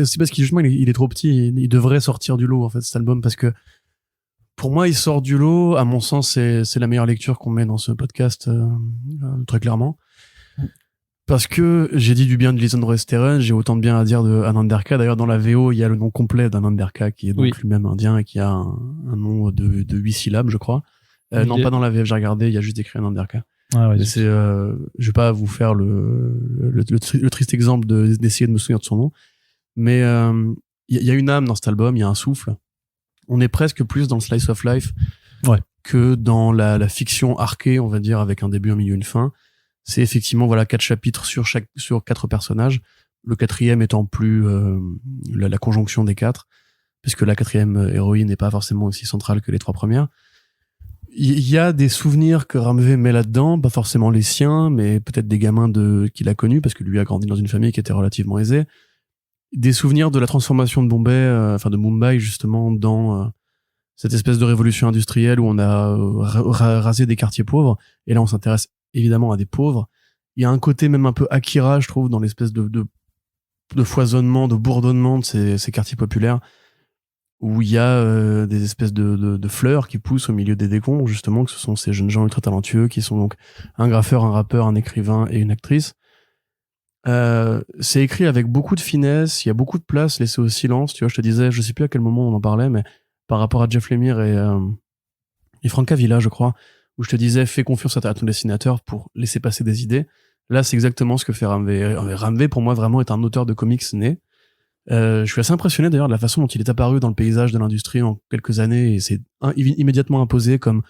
c'est parce qu'il justement, il est trop petit. Il devrait sortir du lot, en fait, cet album, parce que pour moi, il sort du lot. À mon sens, c'est la meilleure lecture qu'on met dans ce podcast, très clairement. Parce que j'ai dit du bien de Lisandro Esteren, j'ai autant de bien à dire de Anand RK. D'ailleurs, dans la VO, il y a le nom complet d'Anand RK, qui est donc lui-même indien et qui a un nom de 8 syllabes, je crois. Non, pas dans la VF, j'ai regardé, il y a juste écrit Anand RK. Ah ouais, je vais pas vous faire le triste exemple d'essayer de me souvenir de son nom. Mais il y a une âme dans cet album, il y a un souffle. On est presque plus dans le slice of life que dans la fiction archée, on va dire, avec un début, un milieu, une fin. C'est effectivement 4 chapitres sur 4 personnages. Le 4e étant plus la conjonction des 4, puisque la 4e héroïne n'est pas forcément aussi centrale que les 3 premières. Il y a des souvenirs que Ramvé met là-dedans, pas forcément les siens, mais peut-être des gamins qu'il a connus, parce que lui a grandi dans une famille qui était relativement aisée. Des souvenirs de la transformation de Bombay, de Mumbai justement, dans cette espèce de révolution industrielle où on a rasé des quartiers pauvres, et là on s'intéresse évidemment à des pauvres. Il y a un côté même un peu Akira, je trouve, dans l'espèce de foisonnement, de bourdonnement de ces quartiers populaires, où il y a des espèces de fleurs qui poussent au milieu des décombres, justement, que ce sont ces jeunes gens ultra talentueux qui sont donc un graffeur, un rappeur, un écrivain et une actrice. C'est écrit avec beaucoup de finesse, il y a beaucoup de place laissée au silence. Tu vois, je te disais, je sais plus à quel moment on en parlait, mais par rapport à Jeff Lemire et Francavilla, je crois, où je te disais, fais confiance à ton dessinateur pour laisser passer des idées. Là, c'est exactement ce que fait Ramvé. Ramvé, pour moi, vraiment est un auteur de comics né. Je suis assez impressionné d'ailleurs de la façon dont il est apparu dans le paysage de l'industrie en quelques années et c'est immédiatement imposé comme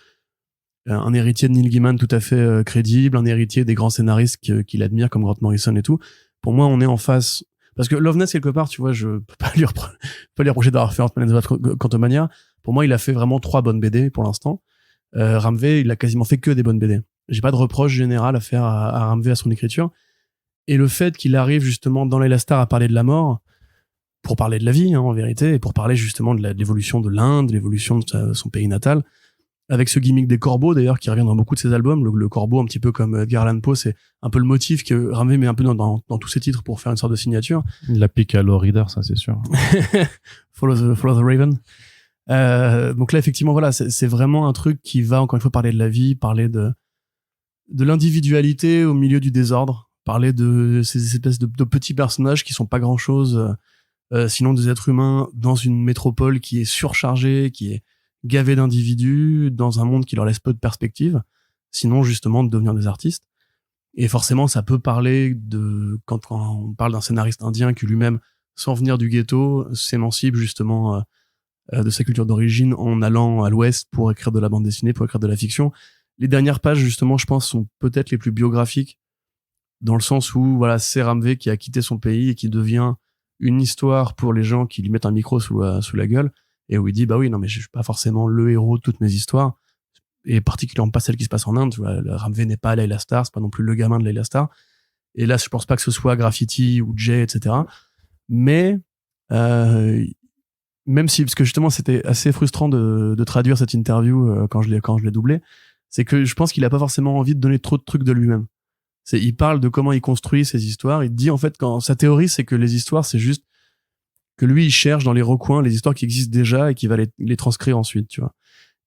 un héritier de Neil Gaiman tout à fait crédible, un héritier des grands scénaristes qu'il admire comme Grant Morrison et tout. Pour moi, on est en face, parce que Loveness quelque part, tu vois, je peux pas lui reprocher d'avoir fait Ant-Man and the Quantumania. Pour moi, il a fait vraiment 3 bonnes BD pour l'instant. Ramvé, il a quasiment fait que des bonnes BD. J'ai pas de reproche général à faire à Ramvé, à son écriture. Et le fait qu'il arrive justement dans Layla Starr à parler de la mort, pour parler de la vie, hein, en vérité, et pour parler justement de l'évolution de l'Inde, l'évolution de son pays natal, avec ce gimmick des corbeaux d'ailleurs qui revient dans beaucoup de ses albums, le corbeau un petit peu comme Edgar Allan Poe, c'est un peu le motif que Ramvé met un peu dans tous ses titres pour faire une sorte de signature. Il l'applique à Low Reader, ça c'est sûr. Follow the Raven. Donc là effectivement voilà, c'est vraiment un truc qui va encore une fois parler de la vie, parler de l'individualité au milieu du désordre, parler de ces espèces de petits personnages qui sont pas grand chose, sinon des êtres humains dans une métropole qui est surchargée, qui est gavée d'individus, dans un monde qui leur laisse peu de perspective, sinon justement de devenir des artistes. Et forcément ça peut parler de quand on parle d'un scénariste indien qui lui-même, sans venir du ghetto, s'émancipe justement de sa culture d'origine en allant à l'ouest pour écrire de la bande dessinée, pour écrire de la fiction. Les dernières pages, justement, je pense, sont peut-être les plus biographiques, dans le sens où, voilà, c'est Ramvé qui a quitté son pays et qui devient une histoire pour les gens qui lui mettent un micro sous la gueule, et où il dit, bah oui, non, mais je suis pas forcément le héros de toutes mes histoires, et particulièrement pas celle qui se passe en Inde, tu vois, Ramvé n'est pas Layla Starr, c'est pas non plus le gamin de Layla Starr, et là, je pense pas que ce soit Graffiti ou Jay, etc., mais, même si, parce que justement, c'était assez frustrant de traduire cette interview quand je l'ai doublé, c'est que je pense qu'il a pas forcément envie de donner trop de trucs de lui-même. Il parle de comment il construit ses histoires. Il dit, en fait, quand sa théorie, c'est que les histoires, c'est juste que lui, il cherche dans les recoins les histoires qui existent déjà et qu'il va les transcrire ensuite, tu vois.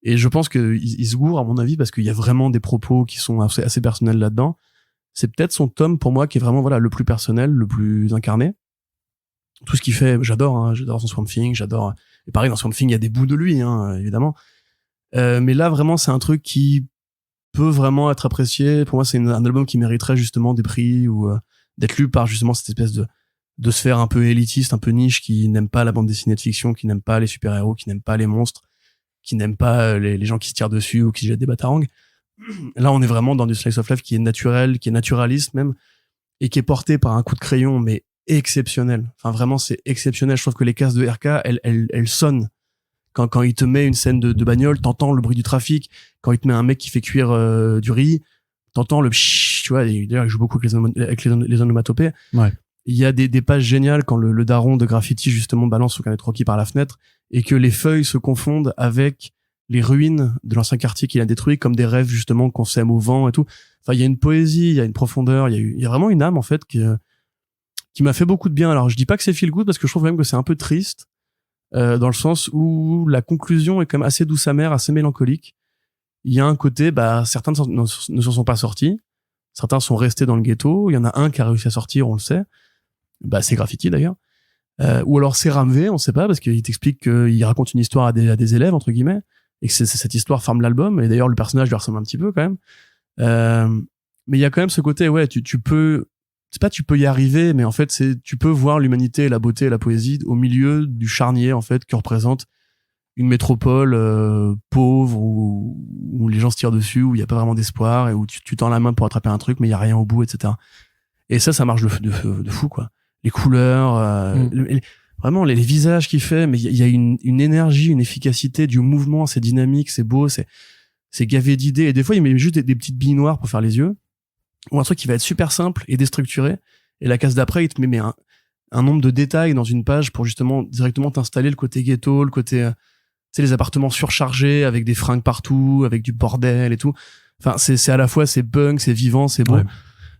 Et je pense qu'il se gourre, à mon avis, parce qu'il y a vraiment des propos qui sont assez personnels là-dedans. C'est peut-être son tome, pour moi, qui est vraiment, voilà, le plus personnel, le plus incarné. Tout ce qu'il fait, j'adore son Swamp Thing, j'adore. Et pareil, dans Swamp Thing, il y a des bouts de lui, hein, évidemment. Mais là, vraiment, c'est un truc qui peut vraiment être apprécié. Pour moi, c'est un album qui mériterait justement des prix ou d'être lu par justement cette espèce de sphère un peu élitiste, un peu niche, qui n'aime pas la bande dessinée de fiction, qui n'aime pas les super-héros, qui n'aime pas les monstres, qui n'aime pas les gens qui se tirent dessus ou qui jettent des batarangs. Là, on est vraiment dans du slice of life qui est naturel, qui est naturaliste même, et qui est porté par un coup de crayon, mais exceptionnel. Enfin, vraiment, c'est exceptionnel. Je trouve que les cases de RK, elles sonnent. Quand il te met une scène de bagnole, t'entends le bruit du trafic. Quand il te met un mec qui fait cuire du riz, t'entends le pshhh, tu vois. D'ailleurs, il joue beaucoup avec les onomatopées. Ouais. Il y a des pages géniales quand le daron de Graffiti, justement, balance son carnet de croquis par la fenêtre et que les feuilles se confondent avec les ruines de l'ancien quartier qu'il a détruit, comme des rêves, justement, qu'on sème au vent et tout. Enfin, il y a une poésie, il y a une profondeur, il y a vraiment une âme, en fait, qui m'a fait beaucoup de bien. Alors, je dis pas que c'est feel good parce que je trouve même que c'est un peu triste. Dans le sens où la conclusion est quand même assez douce amère, assez mélancolique. Il y a un côté, certains ne s'en sont pas sortis, certains sont restés dans le ghetto, il y en a un qui a réussi à sortir, on le sait, c'est Graffiti d'ailleurs, ou alors c'est Ramvé, on sait pas, parce qu'il t'explique qu'il raconte une histoire à des élèves, entre guillemets, et que cette histoire forme l'album, et d'ailleurs le personnage lui ressemble un petit peu quand même. Mais il y a quand même ce côté, ouais, tu peux... C'est pas tu peux y arriver, mais en fait tu peux voir l'humanité et la beauté et la poésie au milieu du charnier en fait que représente une métropole pauvre où les gens se tirent dessus, où il y a pas vraiment d'espoir et où tu tends la main pour attraper un truc mais il y a rien au bout, etc. Et ça marche de fou quoi. Les couleurs, vraiment les visages qu'il fait, mais il y a une énergie, une efficacité du mouvement, c'est dynamique, c'est beau, c'est gavé d'idées et des fois il met juste des petites billes noires pour faire les yeux. Ou un truc qui va être super simple et déstructuré, et la case d'après il te met un nombre de détails dans une page pour justement directement t'installer le côté ghetto, le côté les appartements surchargés avec des fringues partout, avec du bordel et tout. Enfin c'est à la fois c'est punk, c'est vivant, c'est beau. Ouais.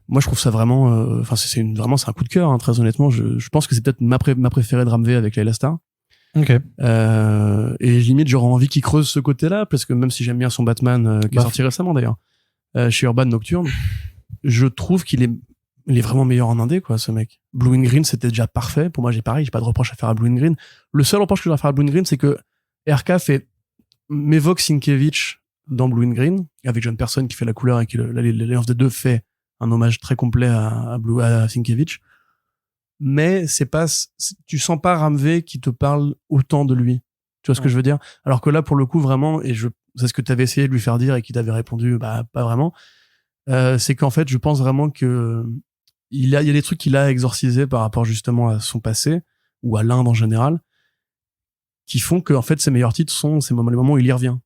Moi je trouve ça vraiment c'est un coup de cœur, hein, très honnêtement. Je pense que c'est peut-être ma préférée de Ramvé avec Layla Starr. Ok. Et limite j'aurais envie qu'il creuse ce côté-là, parce que même si j'aime bien son Batman qui est sorti récemment d'ailleurs chez Urban Nocturne, je trouve qu'il est vraiment meilleur en indé, quoi, ce mec. Blue and Green, c'était déjà parfait. Pour moi, j'ai pas de reproche à faire à Blue and Green. Le seul reproche que je dois faire à Blue and Green, c'est que RK m'évoque Sienkiewicz dans Blue and Green, avec John Person qui fait la couleur et qui l'alliance des deux fait un hommage très complet à Sienkiewicz. mais tu sens pas Ramvé qui te parle autant de lui. Tu vois ce que je veux dire? Alors que là, pour le coup, vraiment, c'est ce que tu avais essayé de lui faire dire et qu'il t'avait répondu, pas vraiment. C'est qu'en fait, je pense vraiment que il y a des trucs qu'il a exorcisés par rapport justement à son passé ou à l'Inde en général, qui font que en fait ses meilleurs titres sont les moments où il y revient.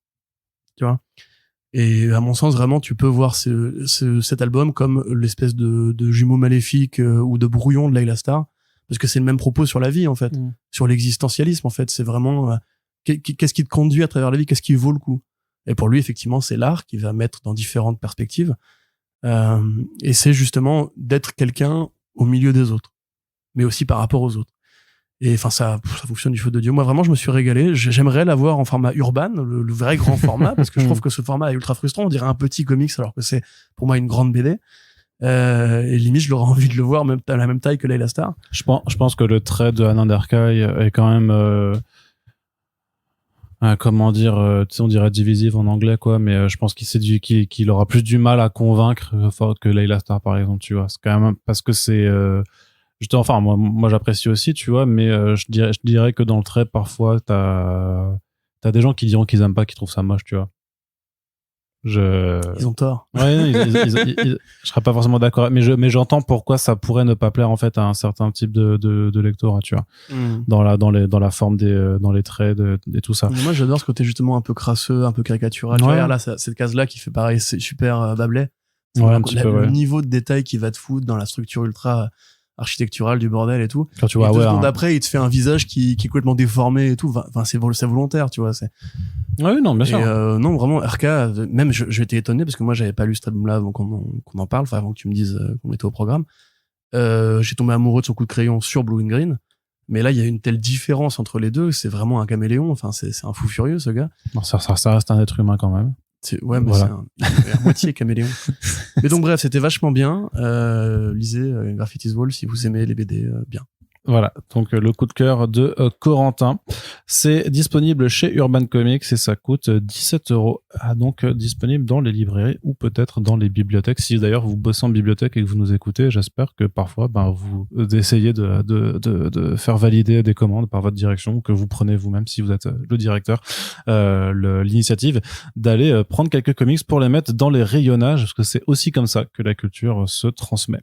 Tu vois? Et à mon sens, vraiment, tu peux voir cet album comme l'espèce de jumeau maléfique ou de brouillon de Layla Starr, parce que c'est le même propos sur la vie en fait, sur l'existentialisme en fait. C'est vraiment qu'est-ce qui te conduit à travers la vie, qu'est-ce qui vaut le coup. Et pour lui, effectivement, c'est l'art qui va mettre dans différentes perspectives. Et c'est justement d'être quelqu'un au milieu des autres, mais aussi par rapport aux autres. Et enfin, ça fonctionne du feu de Dieu. Moi, vraiment, je me suis régalé. J'aimerais l'avoir en format urban, le vrai grand format, parce que je trouve que ce format est ultra frustrant. On dirait un petit comics, alors que c'est pour moi une grande BD. Et limite, je l'aurais envie de le voir même à la même taille que Layla Starr. Je pense que le trait de Anand Erkai est quand même comment dire, tu sais, on dirait divisive en anglais, quoi, mais je pense qu'il aura plus du mal à convaincre que Layla Starr, par exemple, tu vois. C'est quand même parce que c'est enfin, moi j'apprécie aussi, tu vois, mais je dirais que dans le trait, parfois, t'as des gens qui diront qu'ils aiment pas, qui trouvent ça moche, tu vois. Ils ont tort. Ouais, je serais pas forcément d'accord, mais j'entends pourquoi ça pourrait ne pas plaire en fait à un certain type de lectorat, tu vois, dans la forme dans les traits et tout ça. Moi, j'adore ce côté justement un peu crasseux, un peu caricatural. Ouais. Tu vois, là, cette case-là qui fait pareil, c'est super Babelais. Ouais, un petit peu, le niveau de détail qui va te foutre dans la structure ultra architecturale du bordel et tout. Quand tu vois, et 2 secondes après, il te fait un visage qui est complètement déformé et tout. Enfin, c'est volontaire, tu vois. Oui, non, bien sûr. Non, vraiment, RK, même j'étais étonné parce que moi, j'avais pas lu cet album-là avant qu'on en parle, enfin, avant que tu me dises qu'on était au programme. J'ai tombé amoureux de son coup de crayon sur Blue and Green. Mais là, il y a une telle différence entre les deux, c'est vraiment un caméléon. Enfin, c'est un fou furieux, ce gars. Non, ça reste un être humain quand même. Ouais, mais voilà. C'est à moitié caméléon. Mais donc, bref, c'était vachement bien. Lisez Graffiti's Wall si vous aimez les BD, bien. Voilà, donc le coup de cœur de Corentin. C'est disponible chez Urban Comics et ça coûte 17€. Donc disponible dans les librairies ou peut-être dans les bibliothèques. Si d'ailleurs vous bossez en bibliothèque et que vous nous écoutez, j'espère que parfois vous essayez de faire valider des commandes par votre direction, que vous prenez vous-même si vous êtes le directeur, l'initiative d'aller prendre quelques comics pour les mettre dans les rayonnages, parce que c'est aussi comme ça que la culture se transmet.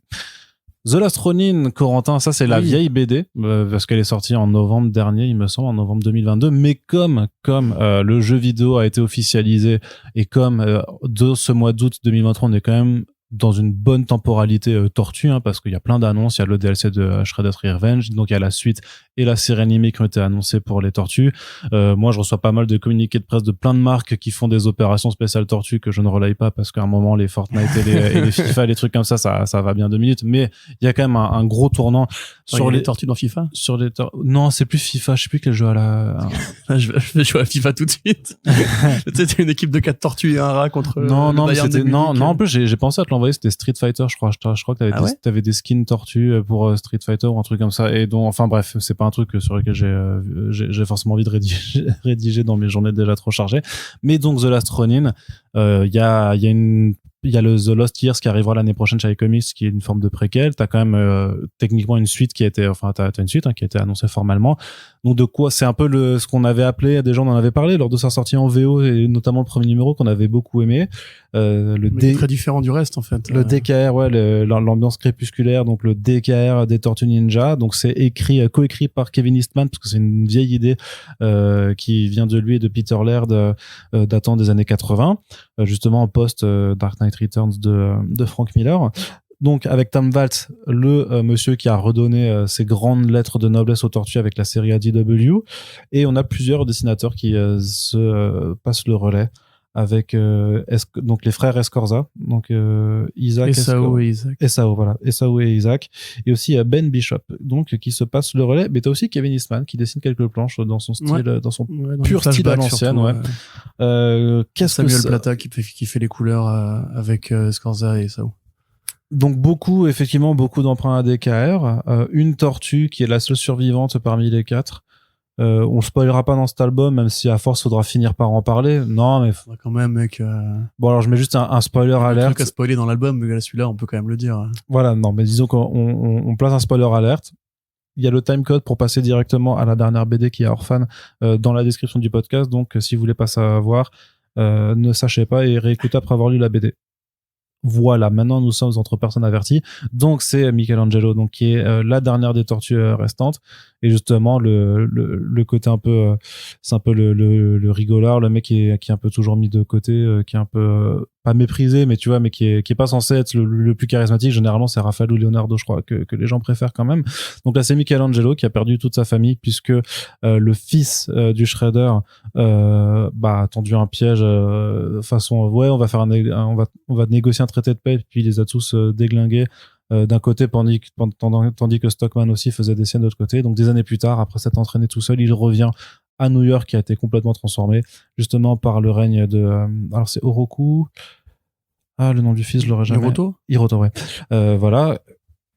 The Last Ronin, Corentin, ça c'est la vieille BD, parce qu'elle est sortie en novembre dernier, il me semble, en novembre 2022, mais comme le jeu vidéo a été officialisé et comme de ce mois d'août 2023, on est quand même dans une bonne temporalité tortue, hein, parce qu'il y a plein d'annonces, il y a le DLC de Shredder's Revenge, donc il y a la suite et la série animée qui ont été annoncées pour les tortues. Moi, je reçois pas mal de communiqués de presse de plein de marques qui font des opérations spéciales tortues que je ne relaye pas parce qu'à un moment, les Fortnite et les FIFA, les trucs comme ça va bien 2 minutes, mais il y a quand même un gros tournant sur les tortues dans FIFA. Non, c'est plus FIFA, je sais plus quel jeu à la... je vais jouer à FIFA tout de suite. C'était une équipe de 4 tortues et un rat contre non, en plus, j'ai pensé à te l'envoyer, c'était Street Fighter, je crois que t'avais des skins tortues pour Street Fighter ou un truc comme ça, et donc, enfin bref, c'est pas un truc sur lequel j'ai forcément envie de rédiger dans mes journées déjà trop chargées. Mais donc The Last Ronin, il y a le The Lost Years qui arrivera l'année prochaine chez iComics, qui est une forme de préquel. T'as quand même techniquement une suite qui a été, t'as une suite qui a été annoncée formellement. Donc de quoi, c'est un peu ce qu'on avait appelé, des gens en avaient parlé lors de sa sortie en VO et notamment le premier numéro qu'on avait beaucoup aimé. Mais très différent du reste en fait. Le DKR, l'ambiance crépusculaire, donc le DKR des Tortues Ninja. Donc c'est coécrit par Kevin Eastman parce que c'est une vieille idée qui vient de lui et de Peter Laird datant des années 80, justement en post Dark Knight Returns de Frank Miller. Donc avec Tom Waltz, le monsieur qui a redonné ses grandes lettres de noblesse aux tortues avec la série ADW, et on a plusieurs dessinateurs qui se passent le relais avec donc les frères Escorza, donc Isaac Esau et Isaac. Esau et Isaac, et aussi Ben Bishop, donc qui se passe le relais. Mais t'as aussi Kevin Eastman qui dessine quelques planches dans son style, dans son pur style à l'ancienne. Samuel Plata qui fait les couleurs avec Escorza et Esau. Donc beaucoup d'emprunts à DKR, une tortue qui est la seule survivante parmi les 4. On spoilera pas dans cet album, même si à force faudra finir par en parler. Non, mais quand même, mec. Bon, alors je mets juste un spoiler alert. Un truc à spoiler dans l'album, mais là, celui-là, on peut quand même le dire. Voilà, non, mais disons qu'on place un spoiler alert. il y a le timecode pour passer directement à la dernière BD qui est Orphan dans la description du podcast. Donc, si vous voulez pas savoir, ne sachez pas et réécoutez après avoir lu la BD. Voilà, maintenant nous sommes entre personnes averties. Donc c'est Michelangelo, donc qui est la dernière des tortues restantes. Et justement le côté un peu, c'est un peu le rigolard, le mec qui est un peu toujours mis de côté, qui est un peu pas méprisé, mais tu vois, mais qui est pas censé être le plus charismatique. Généralement c'est Raphaël ou Leonardo, je crois, que les gens préfèrent quand même. Donc là c'est Michelangelo qui a perdu toute sa famille puisque le fils du Shredder a tendu un piège façon ouais on va négocier un traité de paix, puis il les a tous déglingués d'un côté tandis que Stockman aussi faisait des siennes de l'autre côté. Donc des années plus tard, après s'être entraîné tout seul, il revient à New York qui a été complètement transformé justement par le règne de alors c'est Oroku, le nom du fils je l'aurais jamais. Hiroto, ouais. Voilà,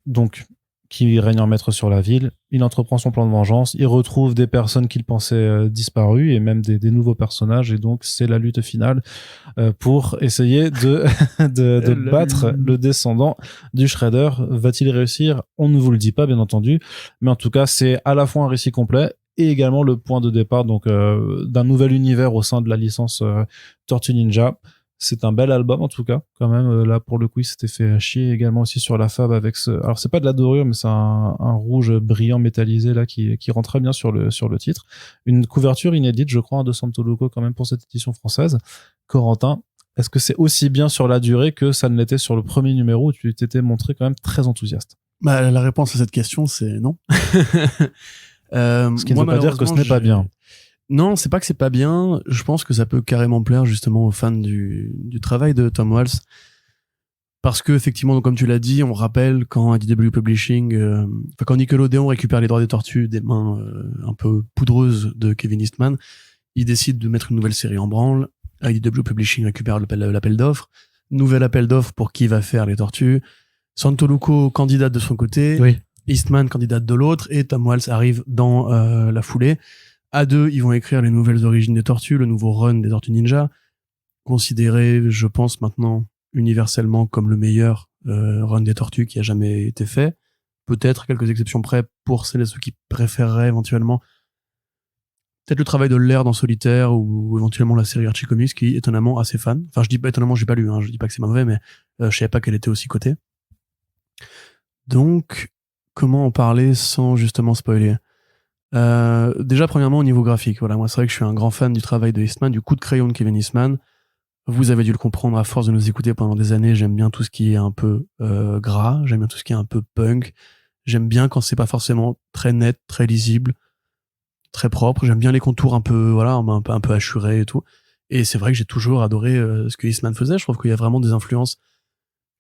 donc qui règne en maître sur la ville. Il entreprend son plan de vengeance. Il retrouve des personnes qu'il pensait disparues et même des nouveaux personnages. Et donc, c'est la lutte finale pour essayer de battre le descendant du Shredder. Va-t-il réussir? On ne vous le dit pas, bien entendu. Mais en tout cas, c'est à la fois un récit complet et également le point de départ donc d'un nouvel univers au sein de la licence Tortue Ninja. C'est un bel album en tout cas, quand même. Là pour le coup, il s'était fait chier également aussi sur la fab avec ce. Alors c'est pas de la dorure, mais c'est un rouge brillant métallisé là qui rend très bien sur le titre. Une couverture inédite, je crois, de Santo Loco quand même pour cette édition française. Corentin, est-ce que c'est aussi bien sur la durée que ça ne l'était sur le premier numéro où tu t'étais montré quand même très enthousiaste? Bah la réponse à cette question c'est non. Ce qui ne veut pas dire que ce n'est pas bien. Non, c'est pas que c'est pas bien. Je pense que ça peut carrément plaire justement aux fans du travail de Tom Waltz. Parce que, effectivement, comme tu l'as dit, on rappelle quand IDW Publishing, quand Nickelodeon récupère les droits des tortues des mains un peu poudreuses de Kevin Eastman, il décide de mettre une nouvelle série en branle. IDW Publishing récupère l'appel d'offres. Nouvel appel d'offres pour qui va faire les tortues. Santo Loco candidate de son côté. Oui. Eastman candidate de l'autre. Et Tom Waltz arrive dans la foulée. À deux, ils vont écrire les nouvelles origines des tortues, le nouveau run des Tortues Ninja, considéré, je pense maintenant, universellement comme le meilleur run des tortues qui a jamais été fait. Peut-être quelques exceptions près pour celles et ceux qui préféreraient éventuellement peut-être le travail de Laird en solitaire ou éventuellement la série Archie Comics qui est étonnamment assez fan. Enfin, je dis pas étonnamment, j'ai pas lu, je dis pas que c'est mauvais, mais je savais pas qu'elle était aussi cotée. Donc, comment en parler sans justement spoiler? Déjà premièrement au niveau graphique, voilà, moi c'est vrai que je suis un grand fan du travail de Eastman, du coup de crayon de Kevin Eastman. Vous avez dû le comprendre à force de nous écouter pendant des années. J'aime bien tout ce qui est un peu gras, j'aime bien tout ce qui est un peu punk, j'aime bien quand c'est pas forcément très net, très lisible, très propre. J'aime bien les contours un peu un peu hachurés et tout. Et c'est vrai que j'ai toujours adoré ce que Eastman faisait. Je trouve qu'il y a vraiment des influences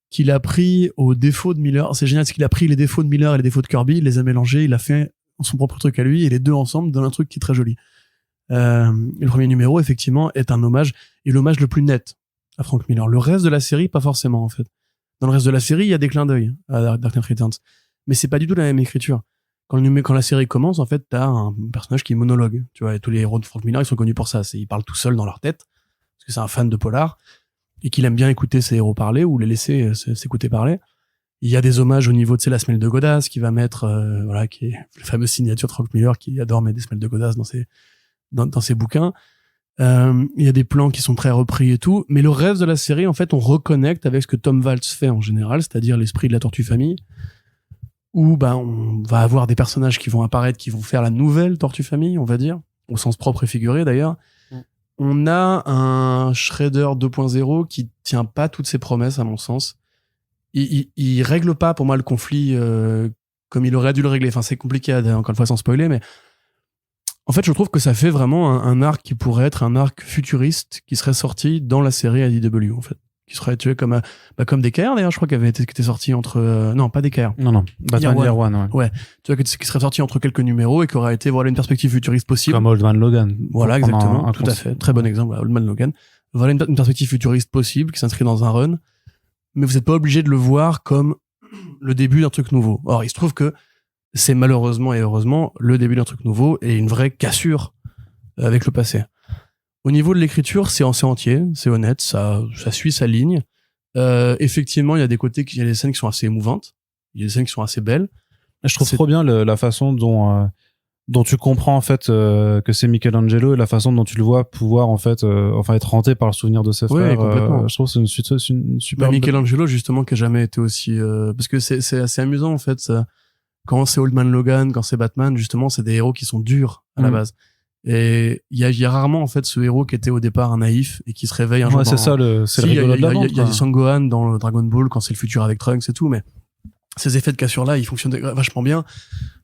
qu'il a pris aux défauts de Miller. C'est génial, c'est qu'il a pris les défauts de Miller et les défauts de Kirby, il les a mélangés, il a fait son propre truc à lui et les deux ensemble donnent un truc qui est très joli. Le premier numéro effectivement est un hommage et l'hommage le plus net à Frank Miller. Le reste de la série pas forcément en fait. Dans le reste de la série il y a des clins d'œil à Dark Knight Returns, mais c'est pas du tout la même écriture. Quand la série commence en fait t'as un personnage qui est monologue, tu vois, et tous les héros de Frank Miller ils sont connus pour ça, ils parlent tout seuls dans leur tête parce que c'est un fan de polar et qu'il aime bien écouter ses héros parler ou les laisser s'écouter parler. Il y a des hommages au niveau de la semelle de Godas qui va mettre, qui est la fameuse signature de Frank Miller qui adore mettre des semelles de Godas dans ses bouquins. Il y a des plans qui sont très repris et tout, mais le reste de la série, en fait, on reconnecte avec ce que Tom Waltz fait en général, c'est-à-dire l'esprit de la Tortue Famille, où on va avoir des personnages qui vont apparaître, qui vont faire la nouvelle Tortue Famille, on va dire, au sens propre et figuré d'ailleurs. On a un Shredder 2.0 qui tient pas toutes ses promesses à mon sens. Il règle pas pour moi le conflit comme il aurait dû le régler. Enfin, c'est compliqué, encore une fois sans spoiler, mais en fait, je trouve que ça fait vraiment un arc qui pourrait être un arc futuriste qui serait sorti dans la série IDW, en fait. Qui serait tué comme DKR, d'ailleurs, je crois, qui était sorti entre... non, pas DKR. Non. Batman Year One, ouais. Tu vois, qui serait sorti entre quelques numéros et qui aurait été, une perspective futuriste possible. Comme Old Man Logan. Voilà, exactement. Tout à fait. Très bon exemple, Old Man Logan. Voilà une perspective futuriste possible qui s'inscrit dans un run. Mais vous n'êtes pas obligé de le voir comme le début d'un truc nouveau. Or, il se trouve que c'est malheureusement et heureusement le début d'un truc nouveau et une vraie cassure avec le passé. Au niveau de l'écriture, c'est entier, c'est honnête, ça suit sa ligne. Effectivement, il y a des scènes qui sont assez émouvantes, il y a des scènes qui sont assez belles. Je trouve trop bien la façon dont tu comprends en fait que c'est Michelangelo et la façon dont tu le vois pouvoir en fait être hanté par le souvenir de ses frères. Je trouve que c'est une super. Michelangelo justement qui a jamais été aussi parce que c'est assez amusant en fait ça. Quand c'est Old Man Logan, quand c'est Batman, justement c'est des héros qui sont durs à la base. Et il y a rarement en fait ce héros qui était au départ un naïf et qui se réveille un jour. C'est ça c'est le rigolo de la bande. Il y a du Sangohan dans le Dragon Ball quand c'est le futur avec Trunks et tout, mais ces effets de cassure là ils fonctionnent vachement bien.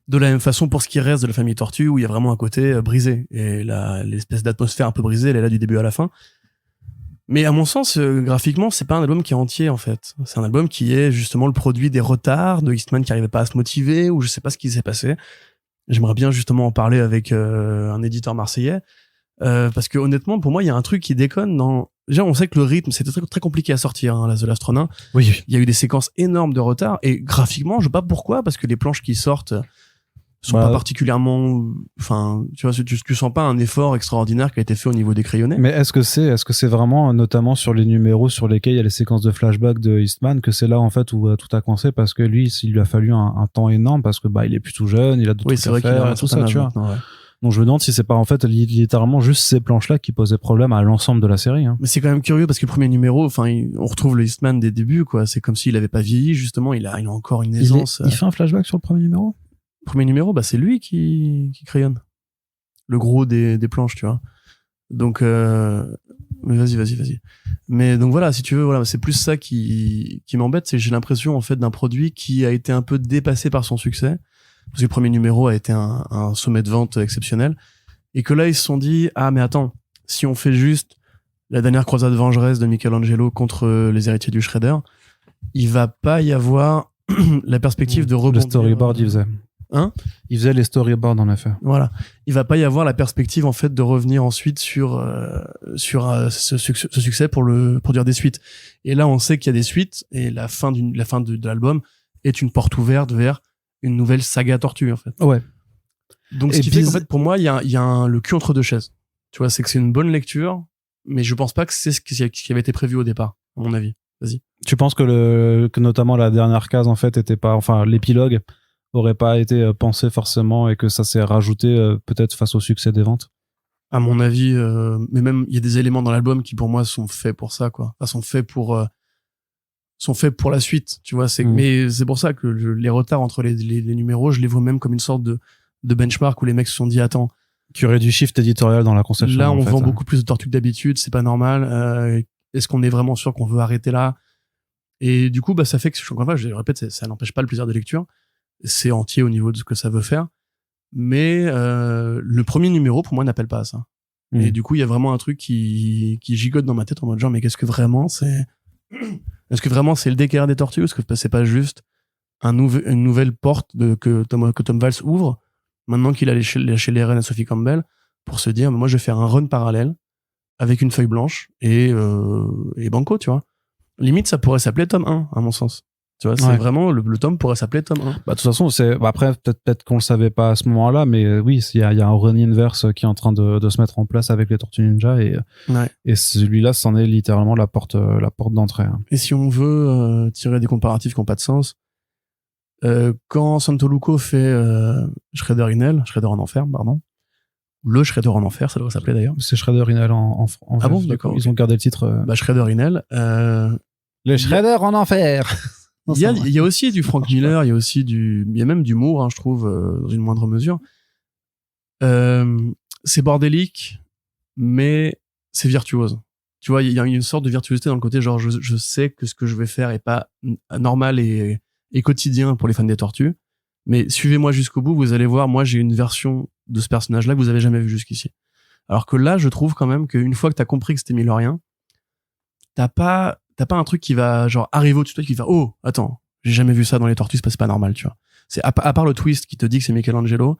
De la même façon pour ce qui reste de la famille Tortue où il y a vraiment un côté brisé et l'espèce d'atmosphère un peu brisée elle est là du début à la fin. Mais à mon sens graphiquement c'est pas un album qui est entier en fait. C'est un album qui est justement le produit des retards de Eastman qui arrivait pas à se motiver ou je sais pas ce qui s'est passé. J'aimerais bien justement en parler avec un éditeur marseillais parce que honnêtement pour moi il y a un truc qui déconne dans. Déjà, on sait que le rythme, c'était très, très compliqué à sortir, hein, The Last Ronin. Oui. Il y a eu des séquences énormes de retard et graphiquement, je sais pas pourquoi, parce que les planches qui sortent sont pas particulièrement, enfin, tu vois, tu sens pas un effort extraordinaire qui a été fait au niveau des crayonnés. Mais est-ce que c'est vraiment, notamment sur les numéros sur lesquels il y a les séquences de flashback de Eastman, que c'est là, en fait, où tout a commencé parce que lui, il lui a fallu un temps énorme parce que, il est plus tout jeune, il a d'autres trucs à faire et tout ça, tu vois. Ouais. Donc je me demande si c'est pas en fait littéralement juste ces planches-là qui posaient problème à l'ensemble de la série. Hein. Mais c'est quand même curieux parce que le premier numéro, enfin, on retrouve le Eastman des débuts, quoi. C'est comme s'il avait pas vieilli, justement. Il a encore une aisance. Il fait un flashback sur le premier numéro. Le premier numéro, c'est lui qui crayonne le gros des planches, tu vois. Donc, mais vas-y. Mais donc voilà, si tu veux, voilà, c'est plus ça qui m'embête, c'est que j'ai l'impression en fait d'un produit qui a été un peu dépassé par son succès. Parce que le premier numéro a été un sommet de vente exceptionnel. Et que là, ils se sont dit, ah, mais attends, si on fait juste la dernière croisade vengeresse de Michelangelo contre les héritiers du Shredder, il va pas y avoir la perspective de rebondir. Le storyboard, il faisait. Hein? Il faisait les storyboards, en effet. Voilà. Il va pas y avoir la perspective, en fait, de revenir ensuite sur ce succès pour produire des suites. Et là, on sait qu'il y a des suites et la fin de l'album est une porte ouverte vers une nouvelle saga Tortue en fait. Ouais. Donc ce qui fait qu'en fait pour moi il y a le cul entre deux chaises. Tu vois, c'est que c'est une bonne lecture, mais je pense pas que c'est ce qui avait été prévu au départ, à mon avis. Vas-y. Tu penses que notamment la dernière case en fait était pas, enfin l'épilogue aurait pas été pensé forcément et que ça s'est rajouté peut-être face au succès des ventes? À mon avis, mais même il y a des éléments dans l'album qui pour moi sont faits pour ça quoi. Enfin, sont faits pour la suite, tu vois. Mais c'est pour ça que les retards entre les numéros, je les vois même comme une sorte de benchmark où les mecs se sont dit, attends. Qu'il y aurait du shift éditorial dans la conception. Là, on vend beaucoup plus de Tortues que d'habitude, c'est pas normal. Est-ce qu'on est vraiment sûr qu'on veut arrêter là? Et du coup, ça fait que, je répète, ça n'empêche pas le plaisir de lecture. C'est entier au niveau de ce que ça veut faire. Mais, le premier numéro, pour moi, n'appelle pas à ça. Et du coup, il y a vraiment un truc qui gigote dans ma tête en mode genre, mais qu'est-ce que vraiment c'est? Est-ce que vraiment c'est le DKR des Tortues? Est-ce que c'est pas juste une nouvelle porte que Tom Valls ouvre maintenant qu'il a lâché les rênes à Sophie Campbell pour se dire moi je vais faire un run parallèle avec une feuille blanche et banco, tu vois. Limite ça pourrait s'appeler tome 1 à mon sens. Tu vois, c'est vraiment le tome pourrait s'appeler tome 1. De toute façon, après peut-être qu'on le savait pas à ce moment-là, mais oui, il y a un run inverse qui est en train de se mettre en place avec les Tortues Ninja et celui-là, c'en est littéralement la porte d'entrée. Hein. Et si on veut tirer des comparatifs qui n'ont pas de sens, quand Santoluco fait Shredder en enfer, pardon. Le Shredder en enfer, ça doit s'appeler d'ailleurs. C'est Shredder in Hell en Ah bon, d'accord. Ils ont gardé le titre. Shredder in Hell. Le Shredder en enfer. Il y a aussi du Frank Miller, il y a même d'humour, hein, je trouve, dans une moindre mesure. C'est bordélique, mais c'est virtuose. Tu vois, il y a une sorte de virtuosité dans le côté, genre, je sais que ce que je vais faire est pas normal et quotidien pour les fans des Tortues, mais suivez-moi jusqu'au bout, vous allez voir, moi, j'ai une version de ce personnage-là que vous avez jamais vu jusqu'ici. Alors que là, je trouve quand même qu'une fois que t'as compris que c'était Millerien, t'as pas un truc qui va genre arriver au-dessus de toi qui va oh attends j'ai jamais vu ça dans les Tortues, c'est pas normal, tu vois. C'est à part le twist qui te dit que c'est Michelangelo,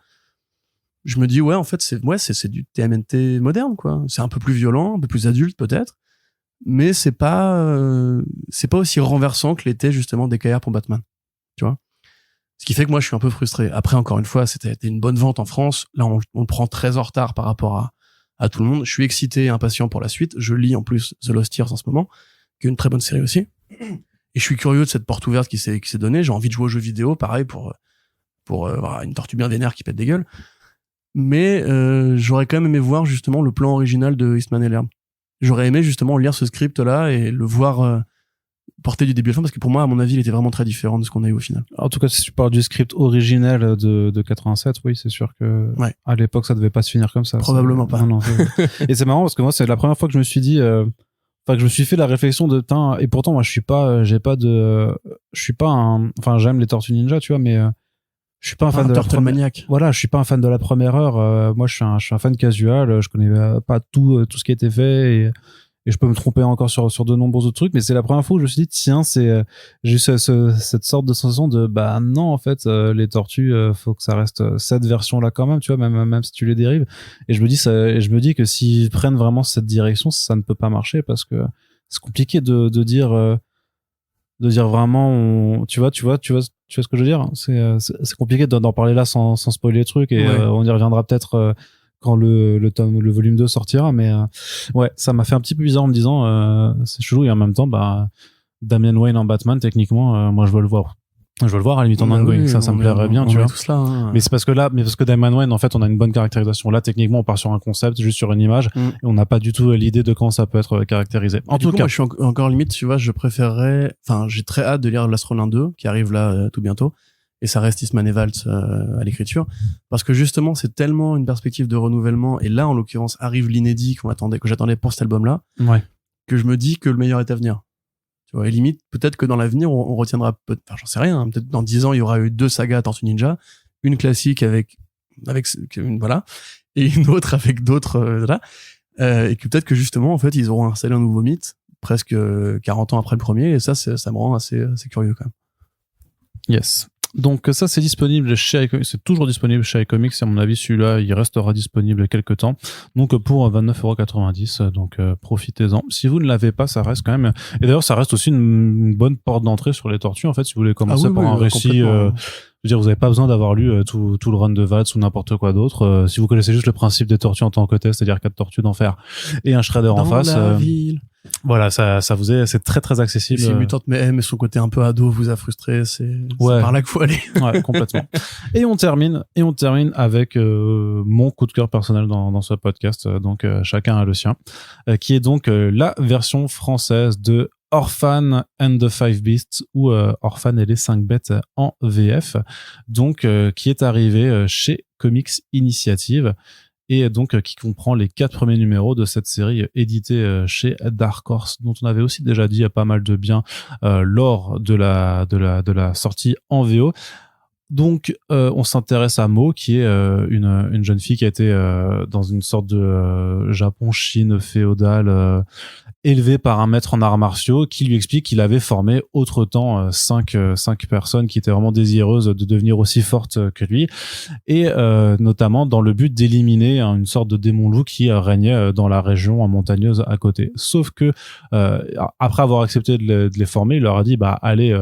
je me dis ouais en fait c'est du TMNT moderne quoi. C'est un peu plus violent, un peu plus adulte peut-être, mais c'est pas aussi renversant que l'était justement DKR pour Batman, tu vois. Ce qui fait que moi je suis un peu frustré. Après encore une fois c'était une bonne vente en France, là on le prend très en retard par rapport à tout le monde. Je suis excité et impatient pour la suite. Je lis en plus The Lost Years en ce moment, qui est une très bonne série aussi. Et je suis curieux de cette porte ouverte qui s'est donnée. J'ai envie de jouer aux jeux vidéo, pareil, pour pour une tortue bien vénère qui pète des gueules. Mais j'aurais quand même aimé voir justement le plan original de Eastman et Laird. J'aurais aimé justement lire ce script-là et le voir porter du début à la fin, parce que pour moi, à mon avis, il était vraiment très différent de ce qu'on a eu au final. En tout cas, si tu parles du script originel de 87, oui, c'est sûr que à l'époque, ça devait pas se finir comme ça. Probablement pas. Non, et c'est marrant parce que moi, c'est la première fois que je me suis dit, que je me suis fait la réflexion de, et pourtant, moi, j'aime les Tortues Ninja, tu vois, mais je suis pas un fan de la première. Voilà, je suis pas un fan de la première heure. Moi, je suis un fan casual. Je connais pas tout ce qui a été fait et je peux me tromper encore sur de nombreux autres trucs, mais c'est la première fois où je me suis dit, tiens, j'ai eu cette sorte de sensation de, non, en fait, les tortues, faut que ça reste cette version-là quand même, tu vois, même si tu les dérives. Et je me dis que s'ils prennent vraiment cette direction, ça ne peut pas marcher parce que c'est compliqué de dire vraiment, tu vois ce que je veux dire? C'est compliqué d'en parler là sans spoiler les trucs et on y reviendra peut-être, quand le volume 2 sortira, mais ça m'a fait un petit peu bizarre en me disant c'est chelou, et en même temps Damian Wayne en Batman, techniquement moi je veux le voir à la limite en ongoing, ça me plairait bien, tu vois. Tout cela, hein. Mais c'est parce que Damian Wayne, en fait, on a une bonne caractérisation. Là, techniquement, on part sur un concept, juste sur une image, et on n'a pas du tout l'idée de comment ça peut être caractérisé. En tout cas, moi, je suis encore limite, tu vois, j'ai très hâte de lire l'Astrolin 2, qui arrive là tout bientôt. Et ça reste Eastman et Waltz à l'écriture, parce que justement c'est tellement une perspective de renouvellement, et là en l'occurrence arrive l'inédit que j'attendais pour cet album-là, que je me dis que le meilleur est à venir. Tu vois, et limite peut-être que dans l'avenir on retiendra, j'en sais rien, hein, peut-être dans 10 ans il y aura eu 2 sagas Tortue Ninja, une classique avec voilà, et une autre avec d'autres et que peut-être que justement en fait ils auront installé un nouveau mythe presque 40 ans après le premier, et ça me rend assez curieux quand même. Yes. Donc ça c'est disponible c'est toujours disponible chez iComics, et à mon avis celui-là il restera disponible quelques temps, donc pour 29,90€, donc profitez-en. Si vous ne l'avez pas, ça reste quand même, et d'ailleurs ça reste aussi une bonne porte d'entrée sur les tortues en fait, si vous voulez commencer par un récit, je veux dire, vous n'avez pas besoin d'avoir lu tout le run de Waltz ou n'importe quoi d'autre. Si vous connaissez juste le principe des tortues en tant que tel, c'est-à-dire 4 tortues d'enfer et un shredder en face, voilà, ça vous c'est très très accessible. Si Mutante mais son côté un peu ado vous a frustré, c'est par là qu'il faut aller. Ouais, complètement. Et on termine avec mon coup de cœur personnel dans ce podcast, donc chacun a le sien, qui est donc la version française de Orphan and the Five Beasts, ou Orphan et les 5 bêtes en VF, donc qui est arrivé chez Comics Initiative, et donc qui comprend les 4 premiers numéros de cette série éditée chez Dark Horse, dont on avait aussi déjà dit pas mal de bien lors de la sortie en VO. Donc on s'intéresse à Mo, qui est une jeune fille qui a été dans une sorte de Japon-Chine féodale, élevée par un maître en arts martiaux, qui lui explique qu'il avait formé autre-temps 5 personnes qui étaient vraiment désireuses de devenir aussi fortes que lui, et notamment dans le but d'éliminer une sorte de démon loup qui régnait dans la région montagneuse à côté. Sauf que après avoir accepté de les former, il leur a dit allez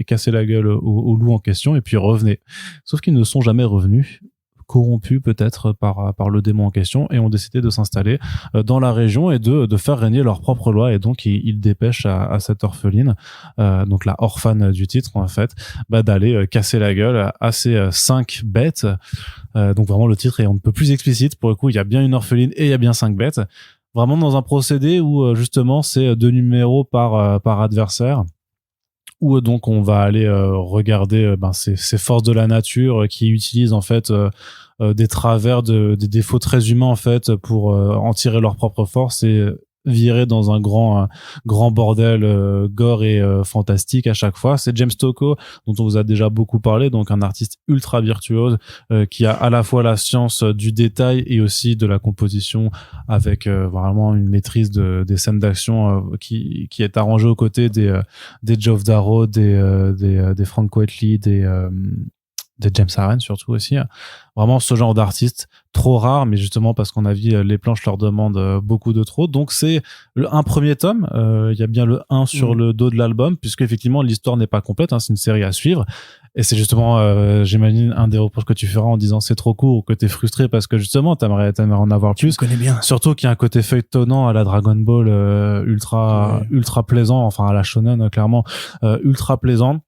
casser la gueule au loup en question et puis revenez. Sauf qu'ils ne sont jamais revenus, corrompus peut-être par le démon en question, et ont décidé de s'installer dans la région et de faire régner leurs propres lois. Et donc ils dépêchent à cette orpheline, donc la orphane du titre en fait, d'aller casser la gueule à ces 5 bêtes. Donc vraiment le titre est on ne peut plus explicite. Pour le coup, il y a bien une orpheline et il y a bien 5 bêtes, vraiment dans un procédé où justement c'est 2 numéros par adversaire, où donc on va aller regarder ces forces de la nature qui utilisent en fait des travers, des défauts très humains en fait pour en tirer leur propre force et virer dans un grand bordel gore et fantastique à chaque fois. C'est James Tocco, dont on vous a déjà beaucoup parlé, donc un artiste ultra virtuose qui a à la fois la science du détail et aussi de la composition, avec vraiment une maîtrise des scènes d'action qui est arrangée aux côtés des Geoff Darrow, des Frank Quitely, des James Aaron surtout aussi. Vraiment ce genre d'artiste trop rare, mais justement parce qu'on a vu les planches leur demandent beaucoup de trop. Donc c'est un premier tome, il y a bien le 1 sur le dos de l'album, puisque effectivement l'histoire n'est pas complète, c'est une série à suivre, et c'est justement j'imagine un des reproches que tu feras en disant c'est trop court, ou que t'es frustré parce que justement t'aimerais en avoir plus. Je connais bien. Surtout qu'il y a un côté feuilletonnant à la Dragon Ball ultra plaisant, enfin à la shonen clairement, ultra plaisant.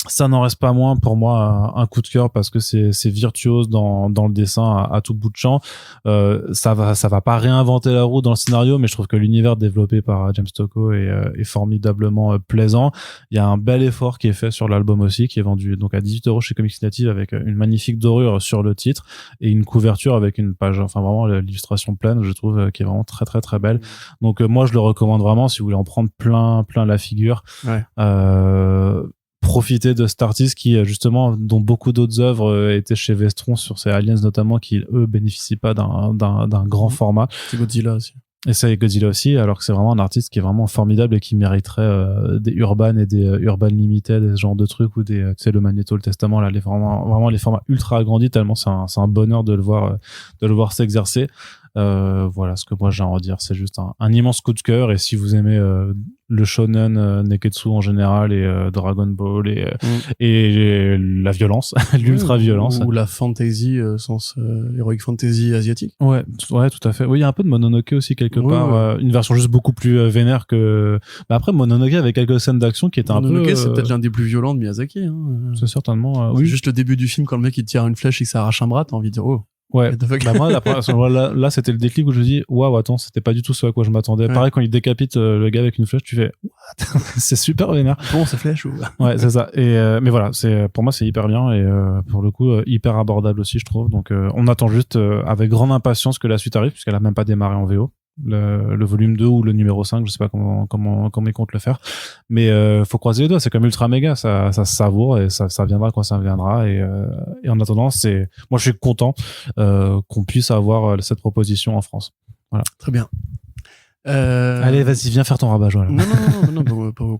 ça n'en reste pas moins pour moi un coup de cœur parce que c'est virtuose dans le dessin à tout bout de champ. Ça va pas réinventer la roue dans le scénario, mais je trouve que l'univers développé par James Tocco est formidablement plaisant. Il y a un bel effort qui est fait sur l'album aussi, qui est vendu donc à 18€ chez Comics Native avec une magnifique dorure sur le titre et une couverture avec une page, enfin vraiment l'illustration pleine, je trouve, qui est vraiment très très très belle. Donc moi je le recommande vraiment si vous voulez en prendre plein la figure. Ouais. Profiter de cet artiste qui justement, dont beaucoup d'autres œuvres étaient chez Vestron sur ces Aliens notamment, qui eux bénéficient pas d'un grand format. C'est Godzilla aussi. Et ça, et Godzilla aussi, alors que c'est vraiment un artiste qui est vraiment formidable et qui mériterait des Urban et des Urban Limited et ce genre de trucs, ou des, tu sais, le Magneto, le Testament, là, vraiment les formats ultra agrandis, tellement c'est un bonheur de le voir s'exercer. Voilà ce que moi j'ai à en dire, c'est juste un immense coup de cœur. Et si vous aimez le shonen Neketsu en général et Dragon Ball et la violence, l'ultra violence, ou la fantasy sens heroic fantasy asiatique, ouais tout à fait. Oui, il y a un peu de Mononoke aussi quelque part, une version juste beaucoup plus vénère que après Mononoke avec quelques scènes d'action qui étaient Mononoke, un peu c'est peut-être l'un des plus violents de Miyazaki, hein. C'est certainement c'est juste le début du film quand le mec il tire une flèche et que ça arrache un bras, t'as envie de dire oh. Ouais, bah moi là c'était le déclic où je me dis waouh, attends, c'était pas du tout ce à quoi je m'attendais. Pareil, quand il décapite le gars avec une flèche, tu fais what? C'est super vénère. Bon, ça flèche ou ouais, c'est ça. Et mais voilà, c'est pour moi c'est hyper bien et pour le coup hyper abordable aussi, je trouve. Donc on attend juste avec grande impatience que la suite arrive, puisqu'elle a même pas démarré en VO. Le volume 2 ou le numéro 5, je sais pas comment ils comptent le faire, mais faut croiser les doigts, c'est comme ultra méga, ça savoure et ça viendra quand ça viendra. Et en attendant, moi je suis content qu'on puisse avoir cette proposition en France. Voilà. Très bien. Allez, vas-y, viens faire ton rabat-joie. Non,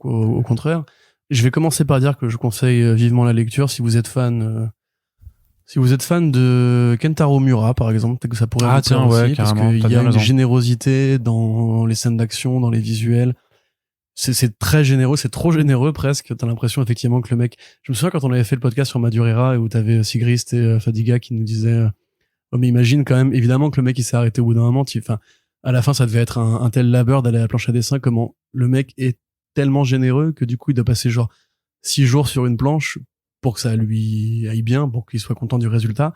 au contraire. Je vais commencer par dire que je conseille vivement la lecture si vous êtes fan. Si vous êtes fan de Kentaro Miura, par exemple, peut-être que ça pourrait vous plaire aussi, parce qu'il y a une générosité dans les scènes d'action, dans les visuels. C'est très généreux, c'est trop généreux presque. T'as l'impression effectivement que le mec... Je me souviens quand on avait fait le podcast sur Madureira et où t'avais Sigrist et Fadiga qui nous disaient oh mais imagine quand même, évidemment que le mec il s'est arrêté au bout d'un moment. Enfin, à la fin ça devait être un tel labeur d'aller à la planche à dessin, comment le mec est tellement généreux que du coup il doit passer genre 6 jours sur une planche pour que ça lui aille bien, pour qu'il soit content du résultat.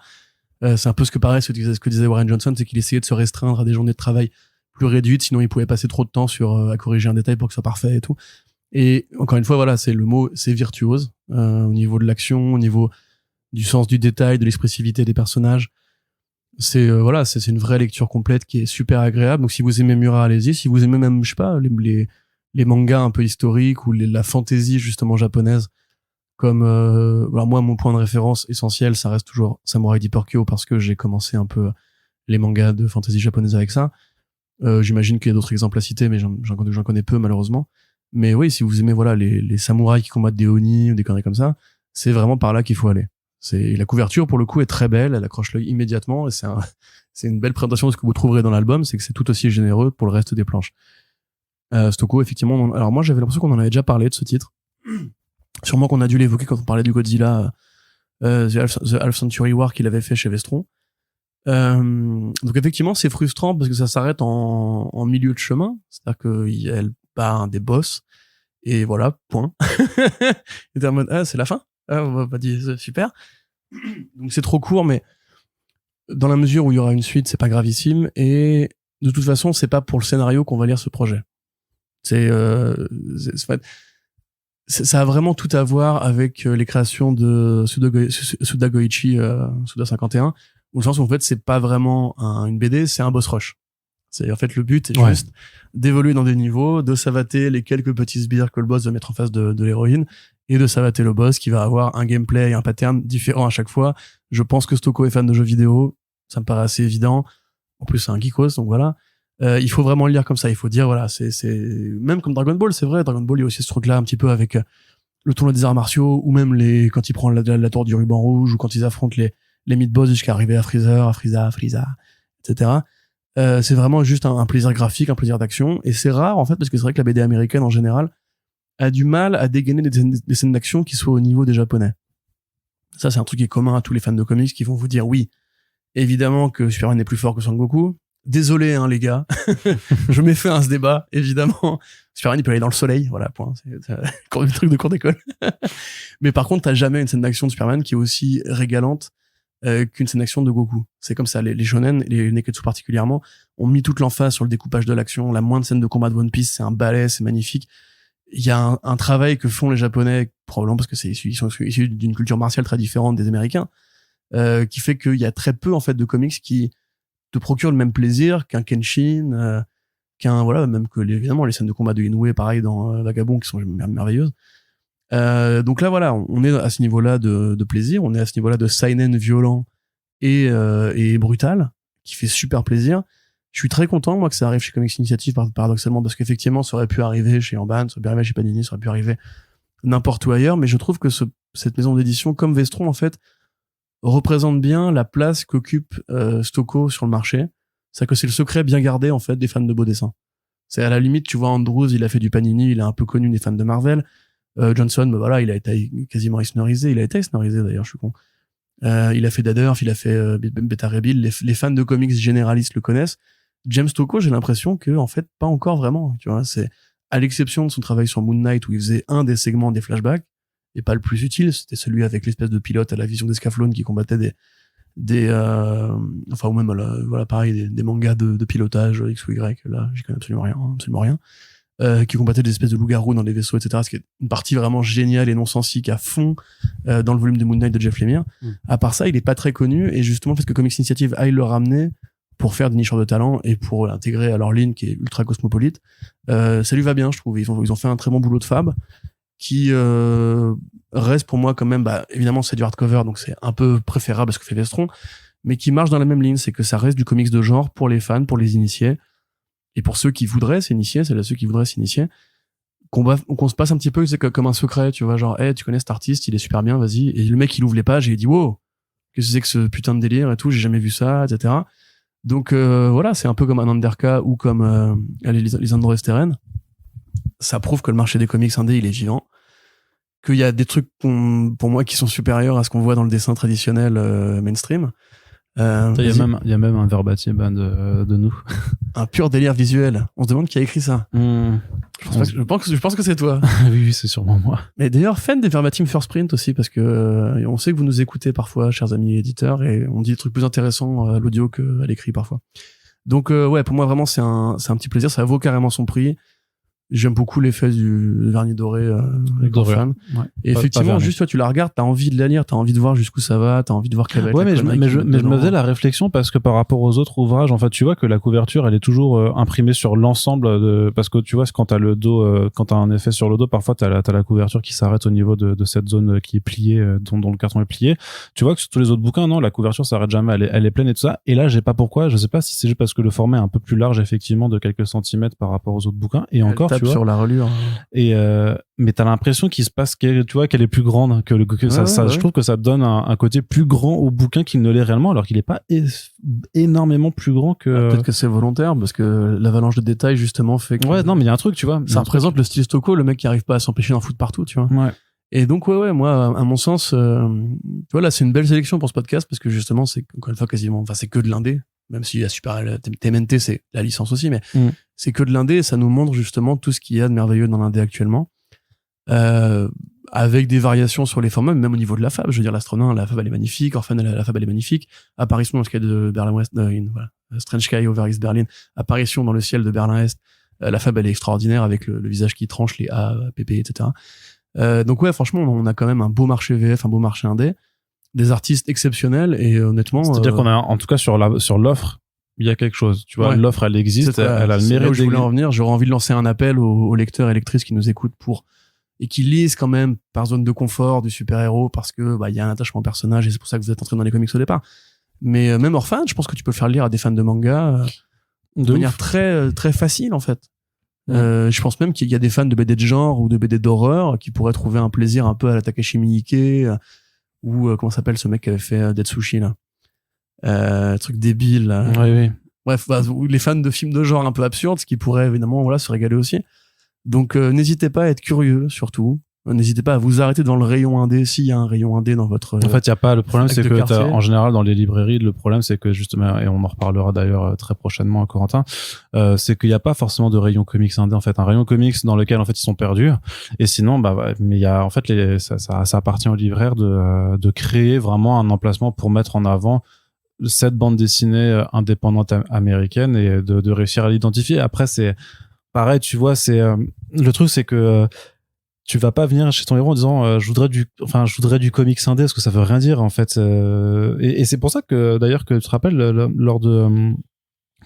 C'est un peu ce que disait Warren Johnson, c'est qu'il essayait de se restreindre à des journées de travail plus réduites, sinon il pouvait passer trop de temps à corriger un détail pour que ce soit parfait et tout. Et encore une fois, voilà, c'est virtuose au niveau de l'action, au niveau du sens du détail, de l'expressivité des personnages. C'est une vraie lecture complète qui est super agréable. Donc si vous aimez Miura, allez-y. Si vous aimez même, je sais pas, les mangas un peu historiques ou la fantasy justement japonaise, comme alors moi mon point de référence essentiel ça reste toujours Samurai Deeper Kyo parce que j'ai commencé un peu les mangas de fantasy japonaise avec ça. J'imagine qu'il y a d'autres exemples à citer, mais j'en connais peu malheureusement. Mais oui, si vous aimez voilà les samouraïs qui combattent des oni ou des conneries comme ça, c'est vraiment par là qu'il faut aller. La couverture pour le coup est très belle, elle accroche l'œil immédiatement et c'est une belle présentation de ce que vous trouverez dans l'album, c'est que c'est tout aussi généreux pour le reste des planches. Stocco, effectivement, alors moi j'avais l'impression qu'on en avait déjà parlé de ce titre. Sûrement qu'on a dû l'évoquer quand on parlait du Godzilla The Half Century War qu'il avait fait chez Vestron. Donc effectivement c'est frustrant parce que ça s'arrête en milieu de chemin, c'est-à-dire qu'elle bat des boss et voilà, point. Et t'es en mode c'est la fin, bah super. Donc c'est trop court, mais dans la mesure où il y aura une suite c'est pas gravissime, et de toute façon c'est pas pour le scénario qu'on va lire ce projet. Ça a vraiment tout à voir avec les créations de Suda Goichi, Suda 51, au sens où en fait c'est pas vraiment une BD, c'est un boss rush. C'est en fait le but est juste d'évoluer dans des niveaux, de savater les quelques petits sbires que le boss va mettre en face de l'héroïne, et de savater le boss qui va avoir un gameplay et un pattern différent à chaque fois. Je pense que Stocco est fan de jeux vidéo, ça me paraît assez évident. En plus c'est un geekos, donc voilà. Il faut vraiment le lire comme ça, il faut dire voilà, c'est même comme Dragon Ball, c'est vrai, Dragon Ball il y a aussi ce truc là un petit peu avec le tournoi des arts martiaux, ou même quand il prend la tour du ruban rouge, ou quand ils affrontent les mid-boss jusqu'à arriver à Freezer, à Frieza, etc. C'est vraiment juste un plaisir graphique, un plaisir d'action, et c'est rare en fait parce que c'est vrai que la BD américaine en général a du mal à dégainer des scènes d'action qui soient au niveau des japonais. Ça c'est un truc qui est commun à tous les fans de comics qui vont vous dire oui, évidemment que Superman est plus fort que Son Goku. désolé, hein, les gars. Je mets fin à ce débat, évidemment. Superman, il peut aller dans le soleil, voilà, point. C'est le truc de cours d'école. Mais par contre, t'as jamais une scène d'action de Superman qui est aussi régalante qu'une scène d'action de Goku. C'est comme ça. Les shonen, les Neketsu particulièrement, ont mis toute l'emphase sur le découpage de l'action. La moindre scène de combat de One Piece, c'est un ballet, c'est magnifique. Il y a un travail que font les Japonais, probablement parce que ils sont issus d'une culture martiale très différente des Américains, qui fait qu'il y a très peu en fait de comics qui te procurent le même plaisir qu'un Kenshin, même que évidemment les scènes de combat de Inoue, pareil dans Vagabond, qui sont merveilleuses. Donc là voilà, on est à ce niveau-là de plaisir, on est à ce niveau-là de seinen violent et brutal, qui fait super plaisir. Je suis très content, moi, que ça arrive chez Comics Initiative, paradoxalement, parce qu'effectivement, ça aurait pu arriver chez Amban, ça aurait pu arriver chez Panini, ça aurait pu arriver n'importe où ailleurs, mais je trouve que cette maison d'édition, comme Vestron, en fait, représente bien la place qu'occupe Stocco sur le marché. C'est-à-dire que c'est le secret bien gardé, en fait, des fans de beaux dessins. C'est à la limite, tu vois, Andrews, il a fait du Panini, il est un peu connu des fans de Marvel. Johnson, voilà, il a été quasiment Eisnerisé, il a été Eisnerisé d'ailleurs, je suis con. Il a fait Dadurf, il a fait Beta Ray Bill, les fans de comics généralistes le connaissent. James Stocco, j'ai l'impression que, en fait, pas encore vraiment, tu vois, c'est, à l'exception de son travail sur Moon Knight où il faisait un des segments des flashbacks, et pas le plus utile, c'était celui avec l'espèce de pilote à la vision d'Escaflowne qui combattait ou même, voilà, pareil, des mangas de pilotage, X ou Y, là, j'y connais absolument rien, qui combattait des espèces de loups-garous dans les vaisseaux, etc., ce qui est une partie vraiment géniale et non sensique à fond, dans le volume de Moon Knight de Jeff Lemire. À part ça, il est pas très connu, et justement, parce que Comics Initiative aille le ramener, pour faire des nicheurs de talent et pour l'intégrer à leur ligne qui est ultra cosmopolite, ça lui va bien, je trouve. Ils ont fait un très bon boulot de fab qui reste pour moi quand même, évidemment c'est du hardcover, donc c'est un peu préférable à ce que fait Vestron, mais qui marche dans la même ligne, c'est que ça reste du comics de genre pour les fans, pour les initiés, et pour ceux qui voudraient s'initier, qu'on se passe un petit peu, c'est comme un secret, tu vois, genre, hey, tu connais cet artiste, il est super bien, vas-y. Et le mec, il ouvre les pages et il dit, wow, qu'est-ce que c'est que ce putain de délire et tout, j'ai jamais vu ça, etc. Donc voilà, c'est un peu comme un Anderka ou comme Lisandro Esteren. Ça prouve que le marché des comics indés, il est vivant. Qu'il y a des trucs pour moi qui sont supérieurs à ce qu'on voit dans le dessin traditionnel mainstream. Il y a même un verbatim de nous. Un pur délire visuel. On se demande qui a écrit ça. Je pense que c'est toi. Oui, c'est sûrement moi. Mais d'ailleurs, faites des verbatim first print aussi, parce que on sait que vous nous écoutez parfois, chers amis éditeurs, et on dit des trucs plus intéressants à l'audio qu'à l'écrit parfois. Donc ouais, pour moi vraiment c'est un petit plaisir. Ça vaut carrément son prix. J'aime beaucoup l'effet du vernis doré avec les fans. Ouais. Et effectivement, juste toi, tu la regardes, t'as envie de la lire, t'as envie de voir jusqu'où ça va, t'as envie de voir quelle va être mais je me faisais la réflexion parce que par rapport aux autres ouvrages, en fait, tu vois que la couverture, elle est toujours imprimée sur l'ensemble parce que tu vois, quand t'as le dos, quand t'as un effet sur le dos, parfois t'as la couverture qui s'arrête au niveau de cette zone qui est pliée, dont le carton est plié. Tu vois que sur tous les autres bouquins, non, la couverture s'arrête jamais, elle est pleine et tout ça. Et là, j'ai pas pourquoi, je sais pas si c'est juste parce que le format est un peu plus large, effectivement, de quelques centimètres par rapport aux autres bouquins. Et encore, tu vois, sur la relure. Et mais t'as l'impression qu'il se passe tu vois qu'elle est plus grande que je trouve que ça donne un côté plus grand au bouquin qu'il ne l'est réellement, alors qu'il est pas énormément plus grand que peut-être que c'est volontaire parce que l'avalanche de détails justement fait que non mais il y a un truc, tu vois, ça représente le style Stocco, le mec qui arrive pas à s'empêcher d'en foutre partout, tu vois. Ouais. Et donc ouais moi à mon sens tu vois là c'est une belle sélection pour ce podcast parce que justement c'est encore une fois c'est que de l'indé, même si la super TMNT c'est la licence aussi, mais c'est que de l'indé et ça nous montre justement tout ce qu'il y a de merveilleux dans l'indé actuellement, avec des variations sur les formats, même au niveau de la fab. Je veux dire, l'Astronaut, la fab elle est magnifique, Orphan la fab elle est magnifique, apparition dans le ciel de Berlin-Ouest, Strange Sky over East Berlin, apparition dans le ciel de Berlin-Est, la fab elle est extraordinaire avec le visage qui tranche, les A, PP, etc. Donc ouais, franchement on a quand même un beau marché VF, un beau marché indé, des artistes exceptionnels et honnêtement c'est-à-dire qu'on a en tout cas sur l'offre il y a quelque chose, tu vois, l'offre elle existe, elle a le mérite. Là où je voulais en venir, j'aurais envie de lancer un appel aux lecteurs et lectrices qui nous écoutent et qui lisent quand même par zone de confort du super-héros parce que il y a un attachement au personnage et c'est pour ça que vous êtes entré dans les comics au départ. Mais même Orphan, je pense que tu peux le faire lire à des fans de manga de manière très très facile en fait. Je pense même qu'il y a des fans de BD de genre ou de BD d'horreur qui pourraient trouver un plaisir un peu à la Takashi Miike ou comment s'appelle ce mec qui avait fait Dead Sushi là, truc débile là. Oui. Bref, les fans de films de genre un peu absurdes, ce qui pourrait évidemment se régaler aussi. Donc n'hésitez pas à être curieux surtout, N'hésitez pas à vous arrêter dans le rayon indé s'il y a un rayon indé dans votre. En fait, il y a pas. Le problème, c'est que en général dans les librairies, le problème, c'est que justement, et on en reparlera d'ailleurs très prochainement à Corentin, c'est qu'il y a pas forcément de rayon comics indé. En fait, un rayon comics dans lequel en fait ils sont perdus. Et sinon, mais il y a en fait ça appartient aux libraires de créer vraiment un emplacement pour mettre en avant cette bande dessinée indépendante américaine et de réussir à l'identifier. Après, c'est pareil, tu vois, c'est le truc, c'est que tu vas pas venir chez ton héros en disant je voudrais du comics indé, parce que ça veut rien dire en fait. Et c'est pour ça que d'ailleurs que tu te rappelles lors de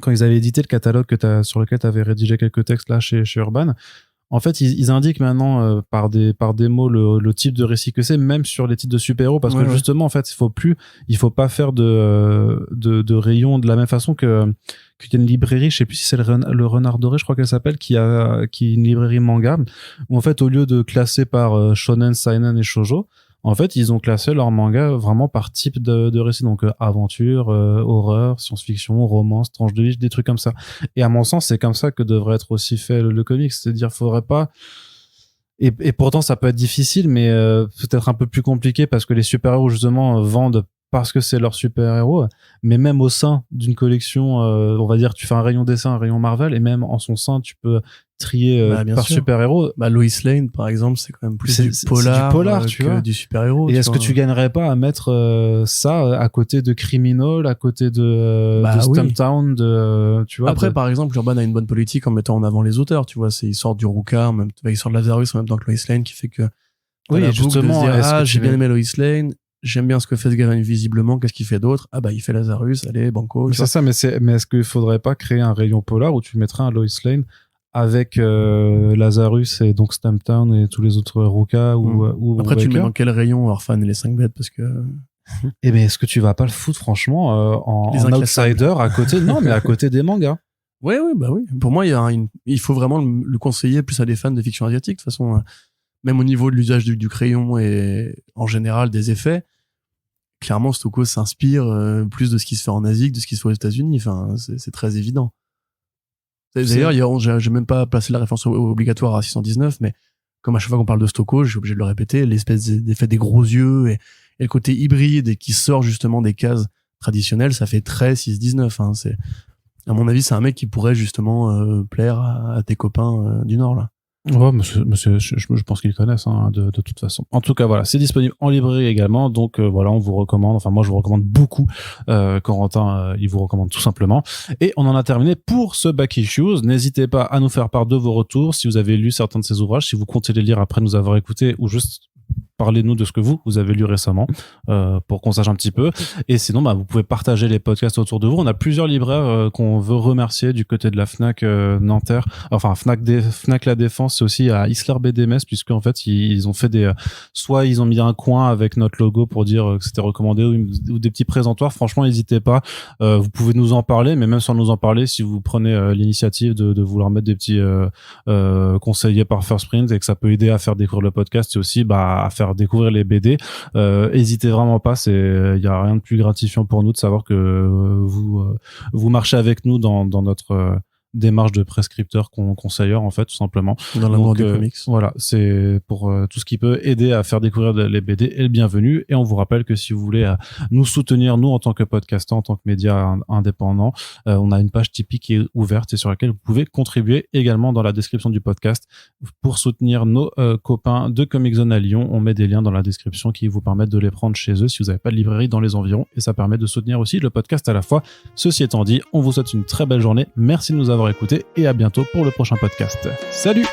quand ils avaient édité le catalogue sur lequel tu avais rédigé quelques textes là chez Urban. En fait, ils indiquent maintenant par des mots le type de récit que c'est, même sur les titres de super-héros, parce que justement, en fait, il faut pas faire de rayon de la même façon qu'il y a une librairie, je sais plus si c'est le Renard Doré, je crois qu'elle s'appelle, qui est une librairie manga, où en fait, au lieu de classer par shonen, seinen et shoujo, en fait, ils ont classé leur manga vraiment par type de récit, donc aventure, horreur, science-fiction, romance, tranche de vie, des trucs comme ça. Et à mon sens, c'est comme ça que devrait être aussi fait le comics, c'est-à-dire faudrait pas. Et pourtant, ça peut être difficile, mais peut-être un peu plus compliqué parce que les super-héros justement vendent parce que c'est leur super-héros, mais même au sein d'une collection, on va dire, tu fais un rayon dessin, un rayon Marvel, et même en son sein, tu peux trier par super-héros. Lois Lane, par exemple, c'est quand même plus du polar tu vois, du super-héros. Et est-ce que tu gagnerais pas à mettre ça à côté de Criminal, à côté de Stumptown, tu vois. Après, par exemple, Urban a une bonne politique en mettant en avant les auteurs, tu vois, ils sortent du Ruka, ils sortent de Lazarus en même temps que Lois Lane, qui fait que oui, justement, j'ai bien aimé Lois Lane. J'aime bien ce que fait ce gars visiblement. Qu'est-ce qu'il fait d'autre? Il fait Lazarus. Allez, banco. C'est ça, mais est-ce qu'il faudrait pas créer un rayon polar où tu mettrais un Lois Lane avec Lazarus et donc Stumptown et tous les autres Ruka ou après tu le mets dans quel rayon Orphan et les 5 bêtes, parce que mais est-ce que tu vas pas le foutre franchement en outsider à côté? Non, mais à côté des mangas. Oui. Pour moi, il faut vraiment le conseiller plus à des fans de fiction asiatique. De toute façon, même au niveau de l'usage du crayon et en général des effets, clairement Stocco s'inspire plus de ce qui se fait en Asie que de ce qui se fait aux États-Unis. Enfin, c'est très évident. D'ailleurs, j'ai même pas placé la référence obligatoire à 619, mais comme à chaque fois qu'on parle de Stocco, je suis obligé de le répéter, l'espèce d'effet des gros yeux et le côté hybride et qui sort justement des cases traditionnelles, ça fait très 619. Hein. À mon avis, c'est un mec qui pourrait justement plaire à tes copains du Nord, là. Ouais, monsieur, je pense qu'ils connaissent de toute façon. En tout cas, voilà, c'est disponible en librairie également, donc voilà, on vous recommande. Enfin, moi, je vous recommande beaucoup. Corentin, il vous recommande tout simplement. Et on en a terminé pour ce Back Issues. N'hésitez pas à nous faire part de vos retours si vous avez lu certains de ces ouvrages, si vous comptez les lire après nous avoir écoutés ou juste parlez-nous de ce que vous avez lu récemment pour qu'on sache un petit peu. Et sinon, vous pouvez partager les podcasts autour de vous. On a plusieurs libraires qu'on veut remercier du côté de la Fnac Nanterre. Enfin, Fnac La Défense, c'est aussi à Islar BDMS, puisque en fait, ils ont fait soit ils ont mis un coin avec notre logo pour dire que c'était recommandé ou des petits présentoirs. Franchement, n'hésitez pas. Vous pouvez nous en parler, mais même sans nous en parler, si vous prenez l'initiative de vouloir mettre des petits conseillers par First Print et que ça peut aider à faire découvrir le podcast et aussi à faire découvrir les BD, hésitez vraiment pas, il y a rien de plus gratifiant pour nous de savoir que vous marchez avec nous dans notre démarche de prescripteur conseilleur, en fait, tout simplement. Dans l'amour des comics. Voilà, c'est pour tout ce qui peut aider à faire découvrir les BD et le bienvenu. Et on vous rappelle que si vous voulez nous soutenir, nous, en tant que podcasteur, en tant que média indépendant, on a une page Tipeee qui est ouverte et sur laquelle vous pouvez contribuer également dans la description du podcast pour soutenir nos copains de Comic Zone à Lyon. On met des liens dans la description qui vous permettent de les prendre chez eux si vous n'avez pas de librairie dans les environs, et ça permet de soutenir aussi le podcast à la fois. Ceci étant dit, on vous souhaite une très belle journée. Merci de nous avoir écoutés et à bientôt pour le prochain podcast. Salut!